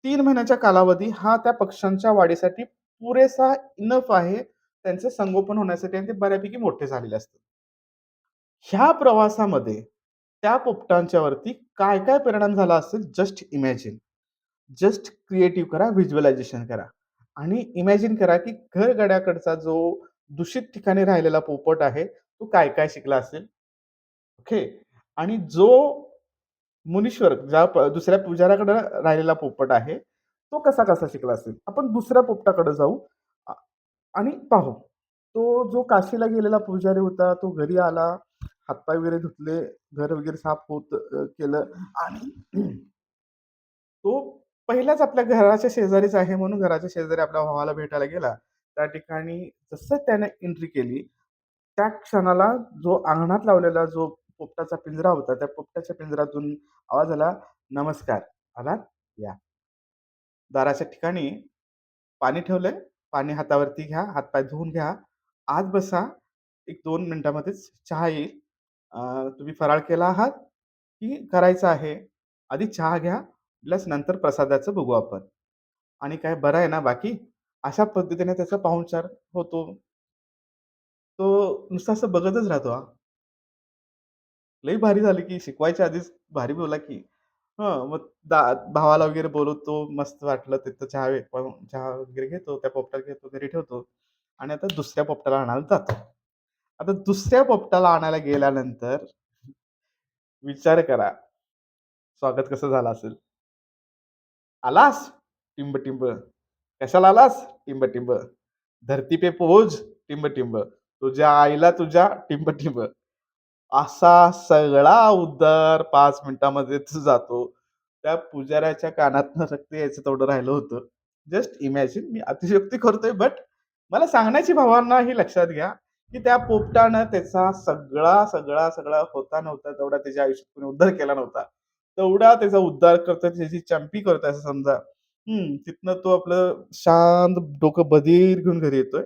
3 महिन्याचा कालावधी हा त्या पक्ष्यांच्या वाढीसाठी पुरेसा इनफ आहे. त्यांचं संगोपन होण्यासाठी आणि ते बऱ्यापैकी मोठे झालेले असतात. ह्या प्रवासामध्ये त्या पोपटांच्यावरती काय-काय परिणाम झाला असेल जस्ट इमॅजिन. जस्ट क्रिएटिव्ह करा, व्हिज्युअलायझेशन करा आणि इमॅजिन करा, की घरगड्याकडचा जो दूषित ठिकाणी राहिलेला पोपट आहे, तो काय-काय शिकला असेल. ओके. आणि जो मुनीश्वर दुसऱ्या पुजाऱ्याकडे राहिलेला पोपट आहे, तो कसा-कसा शिकला असेल. आपण दुसऱ्या पोपटाकडे जाऊ आणि पाहू. तो जो काशीला गेलेला पुजारी होता, तो घरी आला, हातपाय वगैरे धुतले, घर वगैरे साफ केलं आणि तो पहिलाच आपल्या घराच्या शेजारीच आहे म्हणून घराच्या शेजारी आपल्या भावाला भेटायला गेला. त्या ठिकाणी जसं त्याने एंट्री केली, त्या क्षणाला जो अंगणात लावलेला जो पोपटाचा पिंजरा होता, त्या पोपटाच्या पिंजऱ्यातून आवाज आला, "नमस्कार, आलात? या." दाराच्या ठिकाणी पाणी ठेवलंय, पाणी हातावरती घ्या, हात धुवून घ्या. आत बसा. 1-2 मिनिटामध्येच चहा येईल. तुम्ही फराळ केला आहात की करायचा आहे? आधी चहा घ्या, प्लस नंतर प्रसादाचं बघू आपण. आणि काय बरं आहे ना बाकी? अशा पद्धतीने त्याचा पाहुणचार होतो. तो नुसता असं बघतच राहतो हां. लई भारी झालं की शिकवायच्या आधीच भारी बोलला की. मग भावाला वगैरे बोलवतो. मस्त वाटलं तिथं चहा वगैरे घेतो. त्या पोपटाला घेतो, घरी ठेवतो आणि आता दुसऱ्या पोपटाला आणायला जातो. आता दुसऱ्या पोपटाला आणायला गेल्यानंतर विचार करा, स्वागत कसं झालं असेल? "आलास? टिंब-टिंब. कशाला आलास? टिंब-टिंब. धरती पे पोहोच, टिंब-टिंब. तुझ्या आईला तुझ्या टिंब-टिंब." असा सगळा उद्धार 5 मिनिटामध्येच जातो. त्या पुजाऱ्याच्या कानातनं रक्त यायचं तेवढं राहिलं होतं. जस्ट इमॅजिन मी अतिशयोक्ती करतोय, बट मला सांगण्याची भावना ही लक्षात घ्या, की त्या पोपटानं त्याचा सगळा होता-नव्हता तेवढा त्याच्या आयुष्यात कोणी उद्धार केला नव्हता. तेवढा त्याचा उद्धार करतोय, त्याची चंपी करतोय असं समजा. तिथनं तो आपलं शांत डोकं बधीर घेऊन घरी येतोय.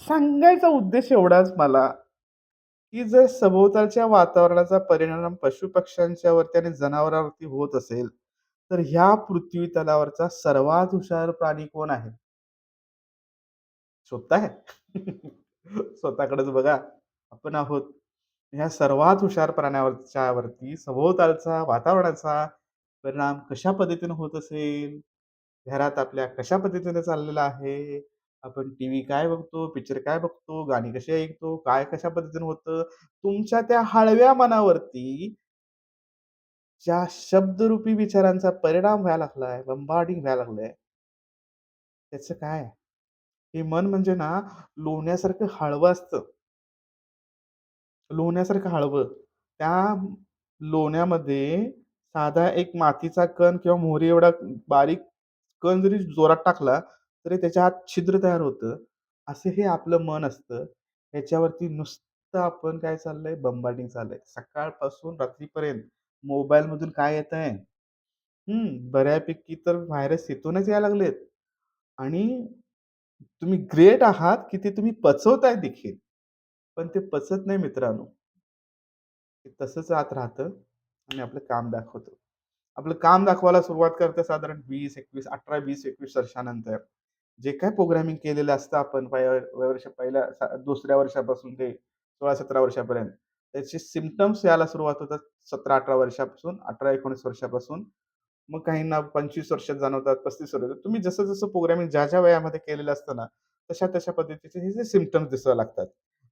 सांगायचा उद्देश एवढाच मला, की जर सभोवतालच्या वातावरणाचा परिणाम पशुपक्ष्यांच्या वरती आणि जनावरांवरती होत असेल, तर ह्या पृथ्वी तलावरचा सर्वात हुशार प्राणी कोण आहे? शोधताय? स्वतःकडेच बघा. आपण आहोत. ह्या सर्वात हुशार प्राण्यावरच्या वरती सभोवतालचा वातावरणाचा परिणाम कशा पद्धतीने होत असेल? घरात आपल्या कशा पद्धतीने चाललेलं आहे? आपण टीव्ही काय बघतो, पिक्चर काय बघतो, गाणी कशी ऐकतो, काय कशा पद्धतीने होतं? तुमच्या त्या हळव्या मनावरती ज्या शब्दरूपी विचारांचा परिणाम व्हायला लागलाय, बंबार्डिंग व्हायला लागलंय, त्याचं काय? हे मन म्हणजे ना लोण्यासारखं हळवं असतं. लोण्यासारखं हळवं. त्या लोण्यामध्ये साधा एक मातीचा कण किंवा मोहरी एवढा बारीक कण जरी जोरात टाकला, तरी त्याच्या आत छिद्र तयार होतं. असं हे आपलं मन असतं. ह्याच्यावरती नुसतं आपण काय चाललंय बंबाटिंग चाललंय. सकाळपासून रात्रीपर्यंत मोबाईलमधून काय येतंय? बऱ्यापैकी तर व्हायरस तिथूनच यायला लागलेत आणि तुम्ही ग्रेट आहात, की ते तुम्ही पचवताय देखील. पण ते पचत नाही मित्रांनो. ते तसंच आत राहतं आणि आपलं काम दाखवतं. आपलं काम दाखवायला सुरुवात करतं साधारण 20, 21, 18, 20, 21 वर्षानंतर. जे काही प्रोग्रामिंग केलेलं असतं आपण पहिल्या दुसऱ्या वर्षापासून ते 16-17 वर्षापर्यंत. त्याचे सिम्प्टम्स यायला सुरुवात होतात 17-18 वर्षापासून, 18-19 वर्षापासून. मग काहींना 25 वर्षात जाणवतात, 35 वर्षात. तुम्ही जसं-जसं प्रोग्रामिंग ज्या वयामध्ये केलेलं असतं ना, तशा-तशा पद्धतीचे हे जे सिम्प्टम्स दिसायला लागतात.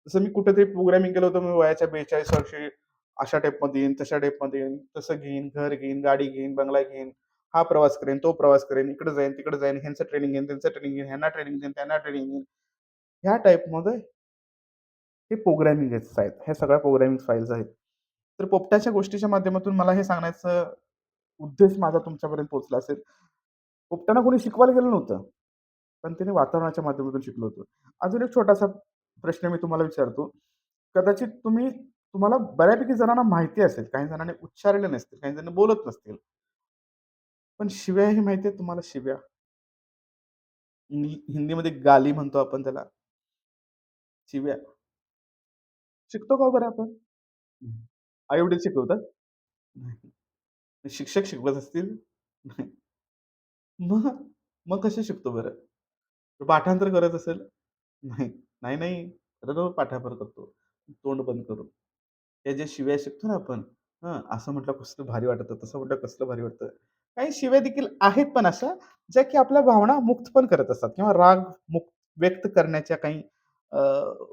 जसं मी कुठेतरी प्रोग्रामिंग केलं होतं, मी वयाच्या 42 वर्षी अशा टाइपमध्ये येईन, तशा टाइपमध्ये येईन, तसं घेईन, घर घेईन, गाडी घेईन, बंगला घेईन, हा प्रवास करेन, तो प्रवास करेन, इकडे जाईन, तिकडे जाईन, ह्यांचं ट्रेनिंग घेईन, त्यांचं ट्रेनिंग घेईन, ह्यांना ट्रेनिंग देईन, त्यांना ट्रेनिंग देईन. ह्या टाइपमध्ये हे प्रोग्रामिंगच आहेत. ह्या सगळ्या प्रोग्रामिंग फाइल्स आहेत. तर पोपटाच्या गोष्टीच्या माध्यमातून मला हे सांगण्याचा उद्देश माझा तुमच्यापर्यंत पोहोचला असेल. पोपटांना कोणी शिकवायला गेलं नव्हतं. पण त्याने वातावरणाच्या माध्यमातून शिकलो होतो. अजून एक छोटासा प्रश्न मी तुम्हाला विचारतो. कदाचित तुम्हाला बऱ्यापैकी जणांना माहिती असेल, काही जणांनी उच्चारले नसतील, काही जण बोलत नसतील. पण शिव्या ही माहिती आहे तुम्हाला शिव्या? हिंदीमध्ये गाली म्हणतो आपण त्याला. शिव्या. शिकतो का हो बरं आपण? नाही. आई-वडील शिकवतात? नाही. शिक्षक शिकवत असतील? नाही. मग मग कसे शिकतो बरं? तो पाठांतर करत असेल? नाही. नाही, नाही. तर पाठांतर करतो. तोंड बंद करून. त्या ज्या शिव्या शिकतो ना आपण, असं म्हटलं कसलं भारी वाटतं, तसं म्हटलं कसलं भारी वाटतं. काही शिव्या देखील आहेत पण अशा, ज्या की आपल्या भावना मुक्त पण करत असतात किंवा राग व्यक्त करण्याच्या काही अ,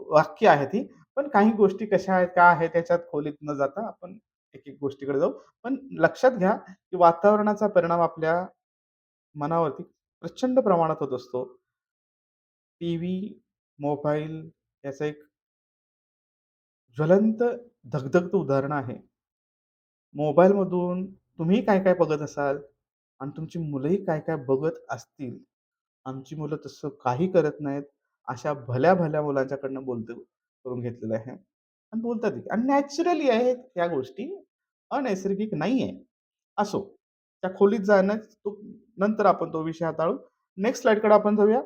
वाक्य आहेत ही. पण काही गोष्टी कशा आहेत, काय आहेत त्याच्यात खोलीत न जाता आपण एक-एक गोष्टीकडे जाऊ. पण लक्षात घ्या, की वातावरणाचा परिणाम आपल्या मनावरती प्रचंड प्रमाणात होत असतो. टीव्ही, मोबाईल याचं एक ज्वलंत धगधगतं उदाहरण आहे. मोबाईलमधून तुम्ही काय-काय बघत असाल आणि तुमची मुलंही काय-काय बघत असतील. आमची मुलं तसं काही करत नाहीत. अशा भल्या-भल्या मुलांच्याकडनं करून घेतलेलं आहे. आणि बोलतातही आणि नॅचरली आहेत ह्या गोष्टी, अनैसर्गिक नाहीये. असो, त्या खोलीत जाण्यास तो नंतर आपण तो विषय हाताळू. नेक्स्ट स्लाईडकडे आपण जाऊया.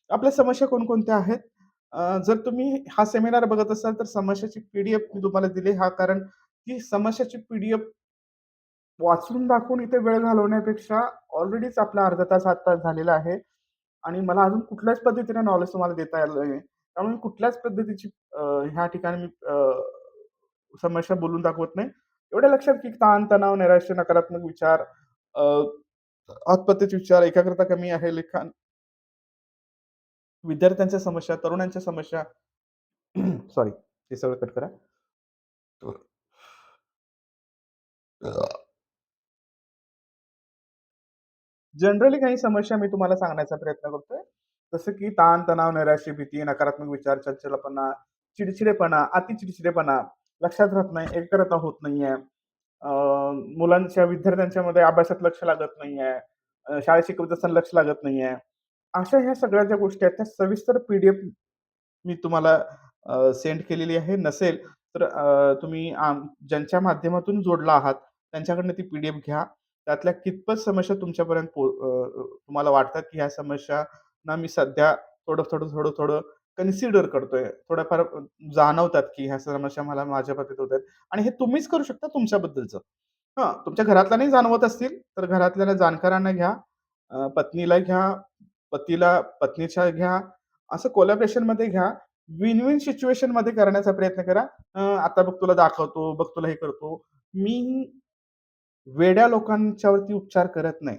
आपल्या समस्या कोणकोणत्या आहेत? जर तुम्ही हा सेमिनार बघत असाल तर समस्याची पी-डी-एफ मी तुम्हाला दिली. हा कारण की समस्याची पी-डी-एफ वाचून दाखवून इथे वेळ घालवण्यापेक्षा ऑलरेडीच आपला अर्धा तास, 7 तास झालेला आहे आणि मला अजून कुठल्याच पद्धतीने नॉलेज तुम्हाला देता आलं नाही. त्यामुळे कुठल्याच पद्धतीची ह्या ठिकाणी मी समस्या बोलून दाखवत नाही. एवढं लक्षात की ताण-तणाव, नैराश्य, नकारात्मक विचार, अ, आत्महत्येचे विचार, एकाग्रता कमी आहे, लिखाण, विद्यार्थ्यांच्या समस्या, तरुणांच्या समस्या सॉरी हे सगळं कट करा. जनरली काही समस्या मी तुम्हाला सांगण्याचा प्रयत्न करतोय. जसं की ताण-तणाव, नैराश्य, भीती, नकारात्मक विचार, चंचलपणा, चिडचिडेपणा, अति चिडचिडेपणा, लक्षात राहत नाही, एकाग्रता होत नाहीये. अ, मुलांच्या विद्यार्थ्यांच्यामध्ये अभ्यासात लक्ष लागत नाहीये. शाळेत शिकवत असताना लक्ष लागत नाहीये. अशा ह्या सगळ्या ज्या गोष्टी आहेत त्या सविस्तर पी-डी-एफ मी तुम्हाला सेंड केलेली आहे. नसेल तर तुम्ही ज्यांच्या माध्यमातून जोडला आहात त्यांच्याकडनं ती पी-डी-एफ घ्या. त्यातल्या कितपत समस्या तुमच्यापर्यंत तुम्हाला वाटतात, की ह्या समस्यांना मी सध्या थोडं कन्सिडर करतोय. थोड्याफार जाणवतात, की ह्या समस्या मला माझ्या बाबतीत होत आहेत आणि हे तुम्हीच करू शकता तुमच्याबद्दलचं. हां, तुमच्या घरातल्यांनाही जाणवत असतील, तर घरातल्या जाणकारांना घ्या, पत्नीला घ्या, पतीला पत्नीच्या घ्या, असं कोलॅबोरेशनमध्ये घ्या. विन-विन सिच्युएशनमध्ये करण्याचा प्रयत्न करा. आता बघ तुला दाखवतो, बघ तुला हे करतो. मी वेड्या लोकांच्यावरती उपचार करत नाही.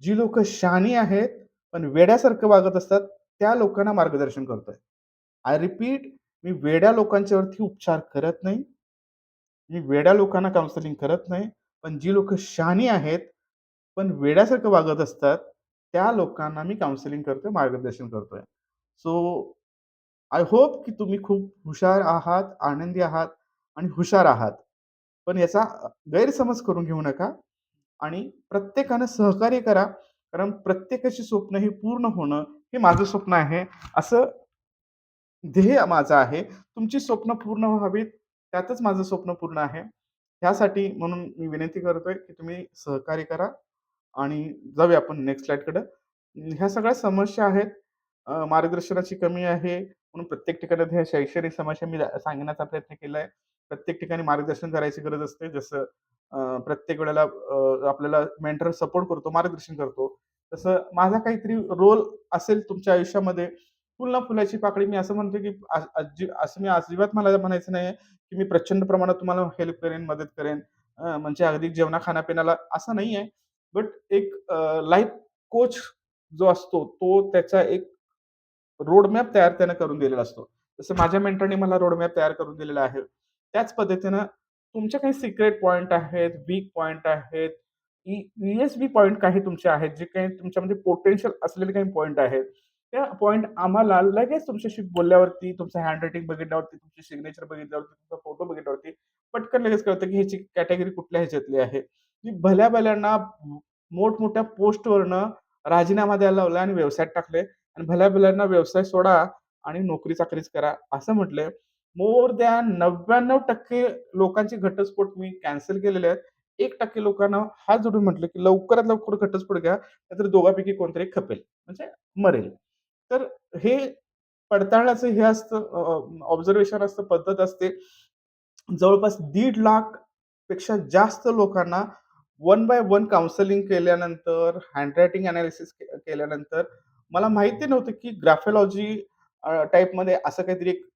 जी लोकं शहाणी आहेत, पण वेड्यासारखं वागत असतात, त्या लोकांना मार्गदर्शन करतोय. आय रिपीट, मी वेड्या लोकांच्यावरती उपचार करत नाही. मी वेड्या लोकांना काउन्सिलिंग करत नाही. पण जी लोकं शहाणी आहेत, पण वेड्यासारखं वागत असतात, त्या लोकांना मी काउन्सिलिंग करतोय, मार्गदर्शन करतोय. सो आय होप की तुम्ही खूप हुशार आहात, आनंदी आहात आणि हुशार आहात. पण याचा गैरसमज करून घेऊ नका आणि प्रत्येकानं सहकार्य करा. कारण प्रत्येकाची स्वप्न ही पूर्ण होणं, हे माझं स्वप्न आहे. असं ध्येय माझं आहे. तुमची स्वप्न पूर्ण व्हावीत, त्यातच माझं स्वप्न पूर्ण आहे. ह्यासाठी म्हणून मी विनंती करतोय, की तुम्ही सहकार्य करा आणि जाऊया आपण नेक्स्ट स्लाईडकडं. ह्या सगळ्या समस्या आहेत. मार्गदर्शनाची कमी आहे, म्हणून प्रत्येक ठिकाणी ह्या शैक्षणिक समस्या मी सांगण्याचा प्रयत्न केलाय. प्रत्येक ठिकाणी मार्गदर्शन करायची गरज असते. जसं प्रत्येक वेळेला आपल्याला मेंटर सपोर्ट करतो, मार्गदर्शन करतो. तसं माझा काहीतरी रोल असेल तुमच्या आयुष्यामध्ये, फुल ना फुलाची पाकळी. मी असं म्हणतो, की असं मी अजिबात मला म्हणायचं नाहीये, की मी प्रचंड प्रमाणात तुम्हाला हेल्प करेन, मदत करेन. म्हणजे अगदी जेवणा खाण्यापिण्याला असं नाहीये. बट एक लाईफ कोच जो असतो, तो त्याचा एक रोड मॅप तयार त्यानं करून दिलेला असतो. जसं माझ्या मेंटरने मला रोड मॅप तयार करून दिलेला आहे. त्याच पद्धतीनं तुमचे काही सिक्रेट पॉइंट आहेत, वीक पॉइंट आहेत, ई-एस-बी पॉइंट काही तुमचे आहेत, जे काही तुमच्यामध्ये पोटेन्शियल असलेले काही पॉइंट आहेत. त्या पॉइंट आम्हाला लगेच तुमच्याशी बोलल्यावरती, तुमचं हँडरायटिंग बघितल्यावरती, तुमची सिग्नेचर बघितल्यावरती, तुमचा फोटो बघितल्यावरती पटकन लगेच कळतं, की ह्याची कॅटेगरी कुठल्या ह्याच्यातली आहे. मी भल्या-भल्यांना मोठमोठ्या पोस्टवरनं राजीनामा द्यायला लावला आणि व्यवसायात टाकले आणि भल्या-भल्यांना व्यवसाय सोडा आणि नोकरी-चाकरीच करा असं म्हटलंय. मोर दॅन 99% लोकांचे घटस्फोट मी कॅन्सल केलेले आहेत. 1% लोकांना हात जोडून म्हटलं, की लवकरात लवकर घटस्फोट घ्या, नाहीतर दोघांपैकी कोणतरी खपेल, म्हणजे मरेल. तर हे पडताळण्याचं हे असतं, ऑब्झर्वेशन असतं, पद्धत असते. जवळपास 1.5 लाख पेक्षा जास्त लोकांना वन बाय वन काउन्सिलिंग केल्यानंतर, हँडरायटिंग एनालिसिस केल्यानंतर मला माहिती नव्हतं, की ग्राफोलॉजी टाइपमध्ये असं काहीतरी एक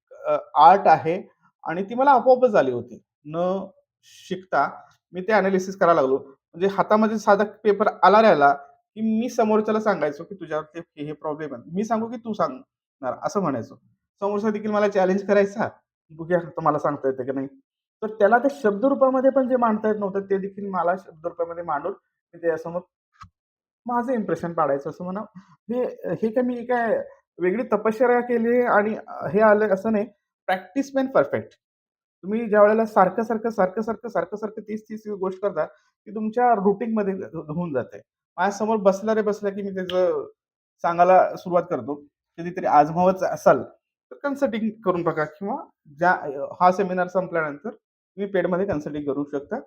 आर्ट आहे आणि ती मला आपोआपच आली होती. न शिकता मी ते एनालिसिस करायला लागलो. म्हणजे हातामध्ये साधा पेपर आला राहिला, की मी समोरच्याला सांगायचो, की तुझ्यावरती हे प्रॉब्लेम आहे. मी सांगू, की तू सांगणार असं म्हणायचो. समोरचा देखील मला चॅलेंज करायचा. बघूया आता मला सांगता येतं की नाही. तर त्याला ते शब्दरूपामध्ये पण जे मांडता येत नव्हतं, ते देखील मला शब्दरूपामध्ये मांडून मी त्याच्यासमोर माझं इम्प्रेशन पाडायचं असं म्हणा. हे हे काय मी काय वेगळी तपश्चर्या केली आणि हे आलं असं नाही. Practice make perfect. तुम्ही ज्यावेळेला सारखं-सारखं 30-30 गोष्ट करता, ती तुमच्या रूटीनमध्ये होऊन जाते. माझ्यासमोर बसला रे बसला, की मी त्याचं सांगायला सुरुवात करतो. कधीतरी आजमावायचं असाल, तर कन्सल्टिंग करून बघा किंवा हा सेमिनार संपल्यानंतर तुम्ही पेडमध्ये कन्सल्टिंग करू शकता.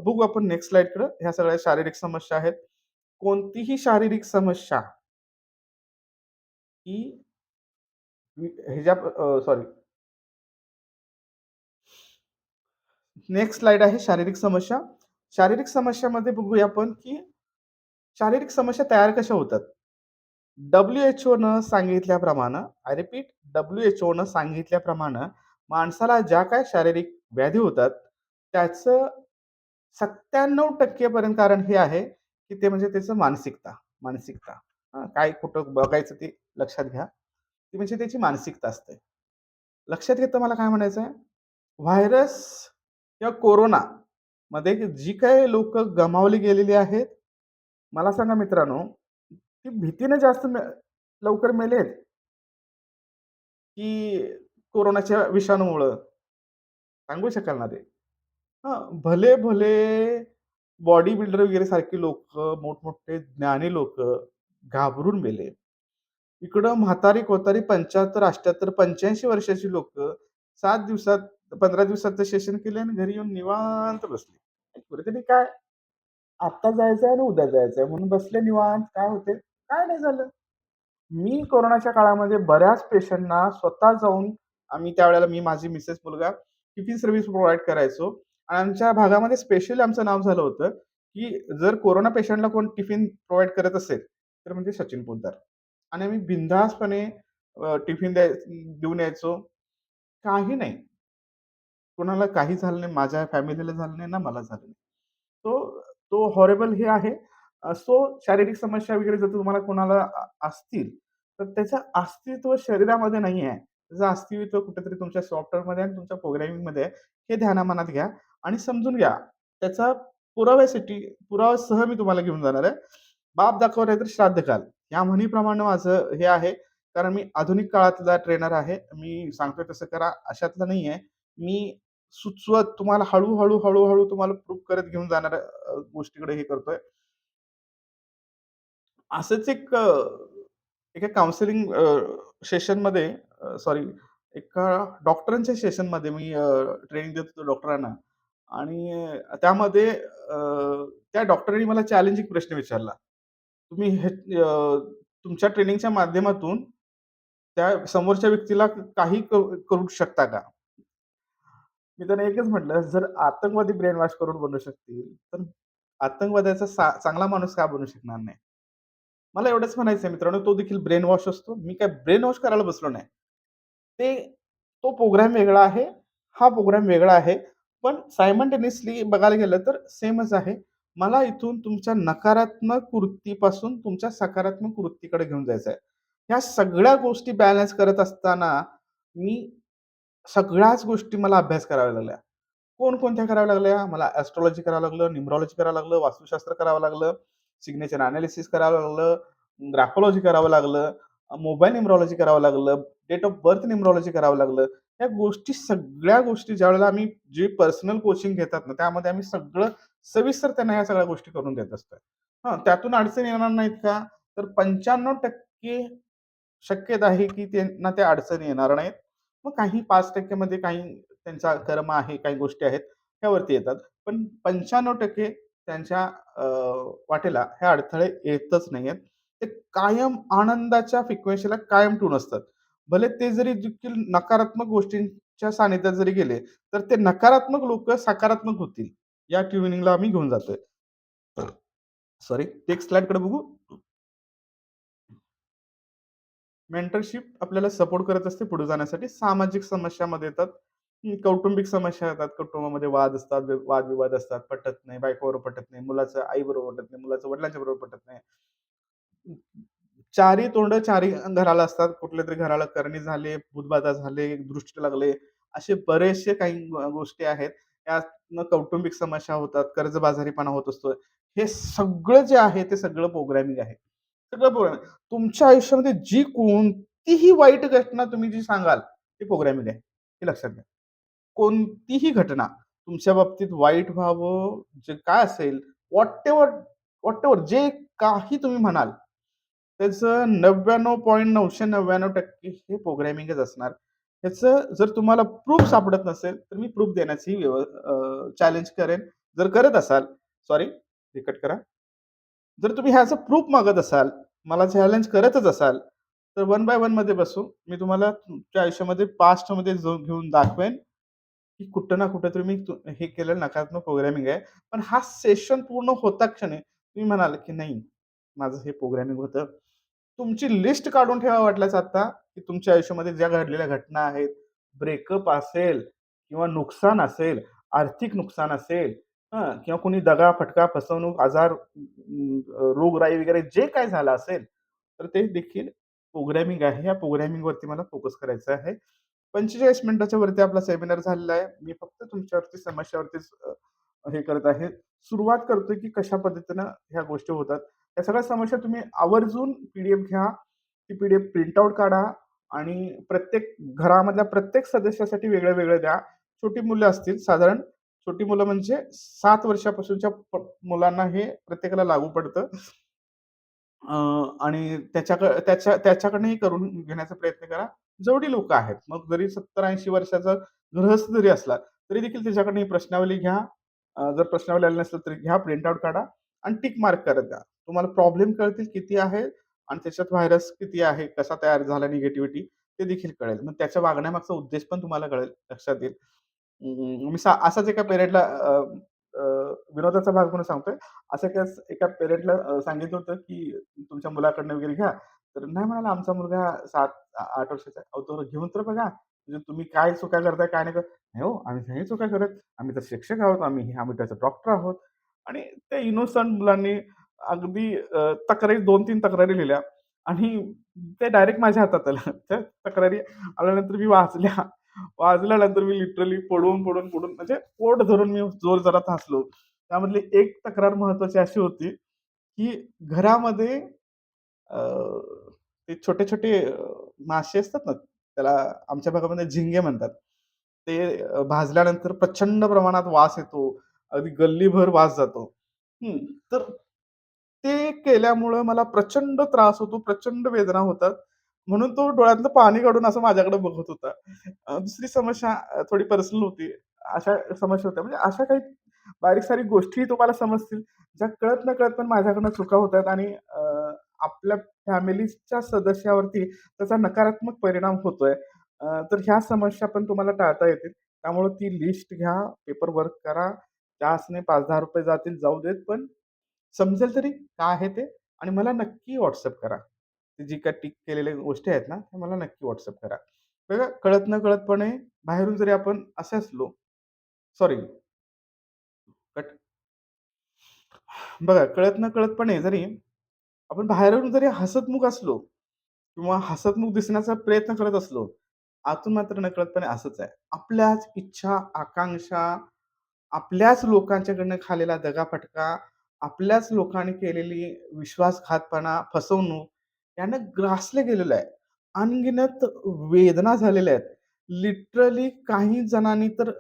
बघू आपण नेक्स्ट स्लाईडकडे. ह्या सगळ्या शारीरिक समस्या आहेत. कोणतीही शारीरिक समस्या ही ह्याच्या सॉरी नेक्स्ट स्लाईड आहे शारीरिक समस्या. शारीरिक समस्यामध्ये बघूया आपण, की शारीरिक समस्या तयार कशा होतात? WHO सांगितल्याप्रमाणे, आय रिपीट, WHO सांगितल्याप्रमाणे माणसाला ज्या काही शारीरिक व्याधी होतात, त्याचं 97% पर्यंत कारण हे आहे, की ते म्हणजे त्याचं मानसिकता. मानसिकता. काय कुठं बघायचं ते लक्षात घ्या. ती म्हणजे त्याची मानसिकता असते. लक्षात घेता मला काय म्हणायचं आहे? व्हायरस किंवा कोरोनामध्ये जी काही लोकं गमावली गेलेली आहेत, मला सांगा मित्रांनो, ती भीतीने जास्त लवकर मेलेत, की कोरोनाच्या विषाणूमुळं? सांगू शकाल ना ते? भले-भले बॉडी बिल्डर वगैरे सारखी लोकं, मोठमोठे ज्ञानी लोकं घाबरून मेले. इकडं म्हातारी-कोतारी 75, 78, 85 वर्षाची लोकं 7 दिवसात, 15 दिवसाचं सेशन केले आणि घरी येऊन निवांत बसले. कुठेतरी काय आत्ता जायचंय आणि उद्या जायचंय म्हणून बसले निवांत. काय होते? काय नाही झालं. मी कोरोनाच्या काळामध्ये बऱ्याच पेशंटना स्वतः जाऊन आम्ही त्यावेळेला मी, माझी मिसेस, मुलगा टिफिन सर्व्हिस प्रोव्हाईड करायचो आणि आमच्या भागामध्ये स्पेशली आमचं नाव झालं होतं, की जर कोरोना पेशंटला कोण टिफिन प्रोव्हाईड करत असेल, तर म्हणजे सचिन पोद्दार. आणि आम्ही बिनधास्तपणे टिफिन देऊन यायचो. काही नाही. कोणाला काही झालं नाही. माझ्या फॅमिलीला झालं नाही ना मला झालं नाही. तो तो हॉरिबल हे आहे. सो शारीरिक समस्या वगैरे जर तुम्हाला कोणाला असतील, तर त्याचं अस्तित्व शरीरामध्ये नाही आहे. त्याचं अस्तित्व कुठेतरी तुमच्या सॉफ्टवेअरमध्ये आणि तुमच्या प्रोग्रामिंगमध्ये आहे. हे ध्यानामनात घ्या आणि समजून घ्या. त्याचा पुराव्यासाठी पुराव्यासह मी तुम्हाला घेऊन जाणार आहे. "बाप दाखव नाहीतर श्राद्ध घाल." या म्हणीप्रमाणे माझं हे आहे. कारण मी आधुनिक काळातला ट्रेनर आहे. मी सांगतोय तसं करा अशातलं नाहीये. मी सुचवत तुम्हाला हळू-हळू तुम्हाला प्रूव्ह करत घेऊन जाणाऱ्या गोष्टीकडे हे करतोय. असंच एका काउन्सिलिंग सेशनमध्ये, सॉरी, एका डॉक्टरांच्या सेशनमध्ये मी ट्रेनिंग देत होतो डॉक्टरांना आणि त्यामध्ये त्या डॉक्टरांनी मला चॅलेंजिंग प्रश्न विचारला. तुम्ही तुमच्या ट्रेनिंगच्या माध्यमातून त्या समोरच्या व्यक्तीला काही करू शकता का? मी त्यांना एकच म्हटलं, "जर आतंकवादी ब्रेन वॉश करून बनवू शकतील, तर आतंकवाद्याचा चांगला माणूस का बनू शकणार नाही?" मला एवढंच म्हणायचंय मित्रांनो, तो देखील ब्रेन वॉश असतो. मी काय ब्रेन वॉश करायला बसलो नाही. ते तो प्रोग्राम वेगळा आहे, हा प्रोग्राम वेगळा आहे. पण सायमल्टेनियसली बघायला गेलं तर सेमच आहे. मला इथून तुमच्या नकारात्मक वृत्तीपासून तुमच्या सकारात्मक वृत्तीकडे घेऊन जायचं आहे. ह्या सगळ्या गोष्टी बॅलन्स करत असताना मी सगळ्याच गोष्टी मला अभ्यास कराव्या लागल्या. कोणकोणत्या कराव्या लागल्या? मला ॲस्ट्रोलॉजी करावं लागलं, न्यूमरॉलॉजी करावं लागलं, वास्तुशास्त्र करावं लागलं, सिग्नेचर एनालिसिस करावं लागलं, ग्राफोलॉजी करावं लागलं, मोबाईल न्यूमरॉलॉजी करावं लागलं, डेट ऑफ बर्थ न्यूमरॉलॉजी करावं लागलं. या गोष्टी, सगळ्या गोष्टी ज्यावेळेला आम्ही जे पर्सनल कोचिंग घेतात ना, त्यामध्ये आम्ही सगळं सविस्तर त्यांना ह्या सगळ्या गोष्टी करून देत असतो. त्यातून अडचणी येणार नाहीत का? तर 95% शक्यता आहे, की त्यांना त्या अडचणी येणार नाहीत. मग काही 5% मध्ये काही त्यांचा कर्म आहे, काही गोष्टी आहेत, त्यावरती येतात. पण 95% त्यांच्या वाटेला हे अडथळे येतच नाहीयेत. ते कायम आनंदाच्या फ्रिक्वेन्सीला कायम ट्यून असतात. भले ते जरी देखील नकारात्मक गोष्टींच्या सानिध्यात जरी गेले, तर ते नकारात्मक लोकं सकारात्मक होतील. या ट्युनिंगला आम्ही घेऊन जातोय. सॉरी, टेक्स्ट स्लाईडकडे बघू. मेंटरशिप आपल्याला सपोर्ट करत असते पुढे जाण्यासाठी. सामाजिक समस्यामध्ये येतात, कौटुंबिक समस्या येतात. कुटुंबामध्ये वाद असतात, वादविवाद असतात, पटत नाही, बायकोबरोबर पटत नाही, मुलाचं आईबरोबर पटत नाही, मुलाचं वडिलांच्या बरोबर पटत नाही. चारी तोंड चारी घराला असतात. कुठल्यातरी घराला करणी झाले, भूतबाधा झाले, दृष्टी लागले, असे बरेचसे काही गोष्टी आहेत. त्यातनं कौटुंबिक समस्या होतात, कर्जबाजारीपणा होत असतो. हे सगळं जे आहे ते सगळं प्रोग्रामिंग आहे. सगळं प्रोग्रामिंग. तुमच्या आयुष्यामध्ये जी कोणतीही वाईट घटना तुम्ही जी सांगाल, ती प्रोग्रामिंग आहे. हे लक्षात घ्या. कोणतीही घटना तुमच्या बाबतीत वाईट व्हावं, जे काय असेल, व्हॉटेव्हर व्हॉटेव्हर जे काही तुम्ही म्हणाल, त्याचं 99.999% हे प्रोग्रामिंगच असणार. ह्याचं जर तुम्हाला प्रूफ सापडत नसेल, तर मी प्रूफ देण्याची चॅलेंज करेन. जर करत असाल सॉरी, हे करा. जर तुम्ही ह्याचं प्रूफ मागत असाल, मला चॅलेंज करतच असाल, तर वन बाय वन मध्ये बसू. मी तुम्हाला तुमच्या आयुष्यामध्ये पास्टमध्ये जाऊन घेऊन दाखवेन, की कुठं ना कुठेतरी मी हे केलेलं नकारात्मक प्रोग्रामिंग आहे. पण हा सेशन पूर्ण होता क्षणी तुम्ही म्हणाल, की नाही माझं हे प्रोग्रामिंग होतं. तुमची लिस्ट काढून ठेवा वाटल्यास आता, की तुमच्या आयुष्यामध्ये ज्या घडलेल्या घटना आहेत, ब्रेकअप असेल किंवा नुकसान असेल, आर्थिक नुकसान असेल, किंवा कोणी दगा, फटका, फसवणूक, आजार, रोगराई वगैरे जे काही झालं असेल, तर ते देखील प्रोग्रामिंग आहे. या प्रोग्रामिंगवरती मला फोकस करायचा आहे. 45 मिनिटाच्या वरती आपला सेमिनार झालेला आहे. मी फक्त तुमच्यावरती समस्यावरतीच हे करत आहे. सुरुवात करतोय, की कशा पद्धतीनं ह्या गोष्टी होतात. या सगळ्या समस्या तुम्ही आवर्जून पी-डी-एफ घ्या. ती पी-डी-एफ प्रिंट काढा आणि प्रत्येक घरामधल्या प्रत्येक सदस्यासाठी वेगळं-वेगळं द्या. छोटी मुलं असतील साधारण छोटी मुलं म्हणजे 7 वर्षापासूनच्या मुलांना हे प्रत्येकाला लागू पडतं. अ, आणि त्याच्याकडनंही करून घेण्याचा प्रयत्न करा. जेवढी लोकं आहेत, मग जरी 70-80 वर्षाचा गृहस्थ जरी असला, तरी देखील त्याच्याकडनं ही प्रश्नावली घ्या. जर प्रश्नावली आली नसेल तरी घ्या, प्रिंट आउट काढा आणि टिक मार्क करत जा. तुम्हाला प्रॉब्लेम कळतील किती आहे आणि त्याच्यात व्हायरस किती आहे, कसा तयार झाला निगेटिव्हिटी ते देखील कळेल. मग त्याच्या वागण्यामागचा उद्देश पण तुम्हाला कळेल, लक्षात येईल. मी असाच एका पेरेंटला अ, अ, विनोदाचा भाग म्हणून सांगतोय. असं एका पेरेंटला सांगितलं होतं, की तुमच्या मुलाकडनं वगैरे घ्या. तर नाही म्हणाला, आमचा मुलगा 7-8 वर्षाचा आहे. अहो, तो घेऊन तर बघा. म्हणजे तुम्ही काय चुका करताय, काय नाही करत. नाही हो, आम्ही नाही चुका करत. आम्ही तर शिक्षक आहोत. आम्ही त्याचे डॉक्टर आहोत. आणि त्या इनोसंट मुलांनी अगदी तक्रारी 2-3 तक्रारी लिहिल्या आणि ते डायरेक्ट माझ्या हातात आलं. त्या तक्रारी आल्यानंतर मी वाचल्या. वाजल्यानंतर मी लिटरली पडून म्हणजे पोट धरून मी जोर जोरात हसलो. त्यामधली एक तक्रार महत्त्वाची अशी होती, की घरामध्ये अ, ते छोटे-छोटे मासे असतात ना, त्याला आमच्या भागामध्ये झिंगे म्हणतात. ते भाजल्यानंतर प्रचंड प्रमाणात वास येतो. अगदी गल्लीभर वास जातो. हं, तर ते केल्यामुळं मला प्रचंड त्रास होतो, प्रचंड वेदना होतात. म्हणून तो डोळ्यातनं पाणी काढून असं माझ्याकडे बघत होता. दुसरी समस्या थोडी पर्सनल होती. अशा समस्या होत्या. म्हणजे अशा काही बारीक-सारीक गोष्टीही तुम्हाला समजतील, ज्या कळत-नकळत पण माझ्याकडनं चुका होतात आणि आपल्या फॅमिलीच्या सदस्यावरती त्याचा नकारात्मक परिणाम होतोय. तर ह्या समस्या पण तुम्हाला टाळता येतील. त्यामुळे ती लिस्ट घ्या, पेपर वर्क करा. त्यासने ₹5-10 जातील, जाऊ देत. पण समजेल तरी काय आहे ते आणि मला नक्की WhatsApp करा. ती जी काही टिक केलेल्या गोष्टी आहेत ना, त्या मला नक्की WhatsApp करा. बघा कळत-नकळतपणे बाहेरून जरी आपण असे असलो सॉरी कट बघा कळत-नकळतपणे जरी आपण बाहेरून जरी हसतमुख असलो किंवा हसतमुख दिसण्याचा प्रयत्न करत असलो, आतून मात्र नकळतपणे असंच आहे. आपल्याच इच्छा, आकांक्षा, आपल्याच लोकांच्याकडनं खाल्लेला दगाफटका, आपल्याच लोकांनी केलेली विश्वासघातपणा, फसवणूक यानं ग्रासलं गेलेलं आहे. अनगिनत वेदना झालेल्या आहेत. लिटरली काही जणांनी तर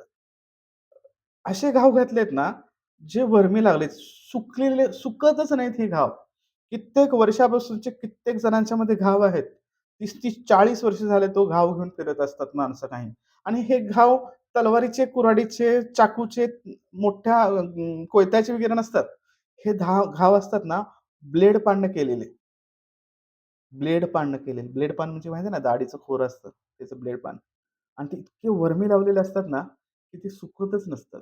असे घाव घातलेत ना, जे वरमी लागलेत. सुकतच नाहीत हे घाव. कित्येक वर्षापासूनचे कित्येक जणांच्यामध्ये घाव आहेत. 30-30, 40 वर्ष झाले तो घाव घेऊन फिरत असतात माणसं काही. आणि हे घाव तलवारीचे, कुऱ्हाडीचे, चाकूचे, मोठ्या कोयत्याचे वगैरे नसतात. हे घाव असतात ना, ब्लेड पाननं केलेले. ब्लेड पाननं केलेले. ब्लेड पान म्हणजे माहिती आहे ना, दाढीचं खोर असतं, त्याचं ब्लेड पान. आणि ते इतके वरमी लावलेले असतात ना, की ते सुकतच नसतात.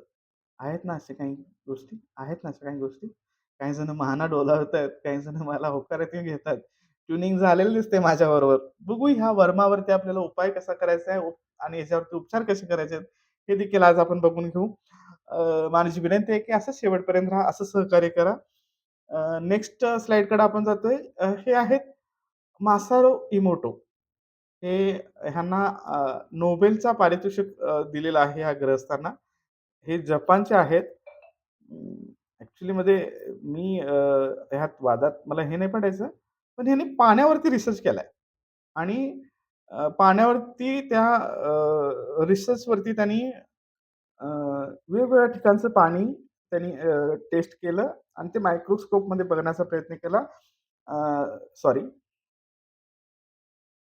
आहेत ना अशा काही गोष्टी? आहेत ना अशा काही गोष्टी? काही जण माना डोलावतायत, काही जण मला होकारार्थी घेतात. ट्युनिंग झालेलं दिसतंय माझ्याबरोबर. बघू ह्या वर्मावरती आपल्याला उपाय कसा करायचा आहे आणि याच्यावरती उपचार कसे करायचे आहेत, हे देखील आज आपण बघून घेऊ. माझी विनंती आहे की असंच शेवटपर्यंत राहा, असं सहकार्य करा. नेक्स्ट स्लाईडकडे आपण जातोय. हे आहेत मासारो इमोटो. हे ह्यांना नोबेलचा पारितोषिक दिलेलं आहे ह्या ग्रहस्थांना. हे जपानचे आहेत. ॲक्चुअली मध्ये मी ह्यात वादात मला हे नाही पडायचं. पण ह्याने पाण्यावरती रिसर्च केलाय आणि पाण्यावरती त्या रिसर्चवरती त्यांनी वेगवेगळ्या ठिकाणचं पाणी त्यांनी टेस्ट केलं आणि ते मायक्रोस्कोपमध्ये बघण्याचा प्रयत्न केला. सॉरी,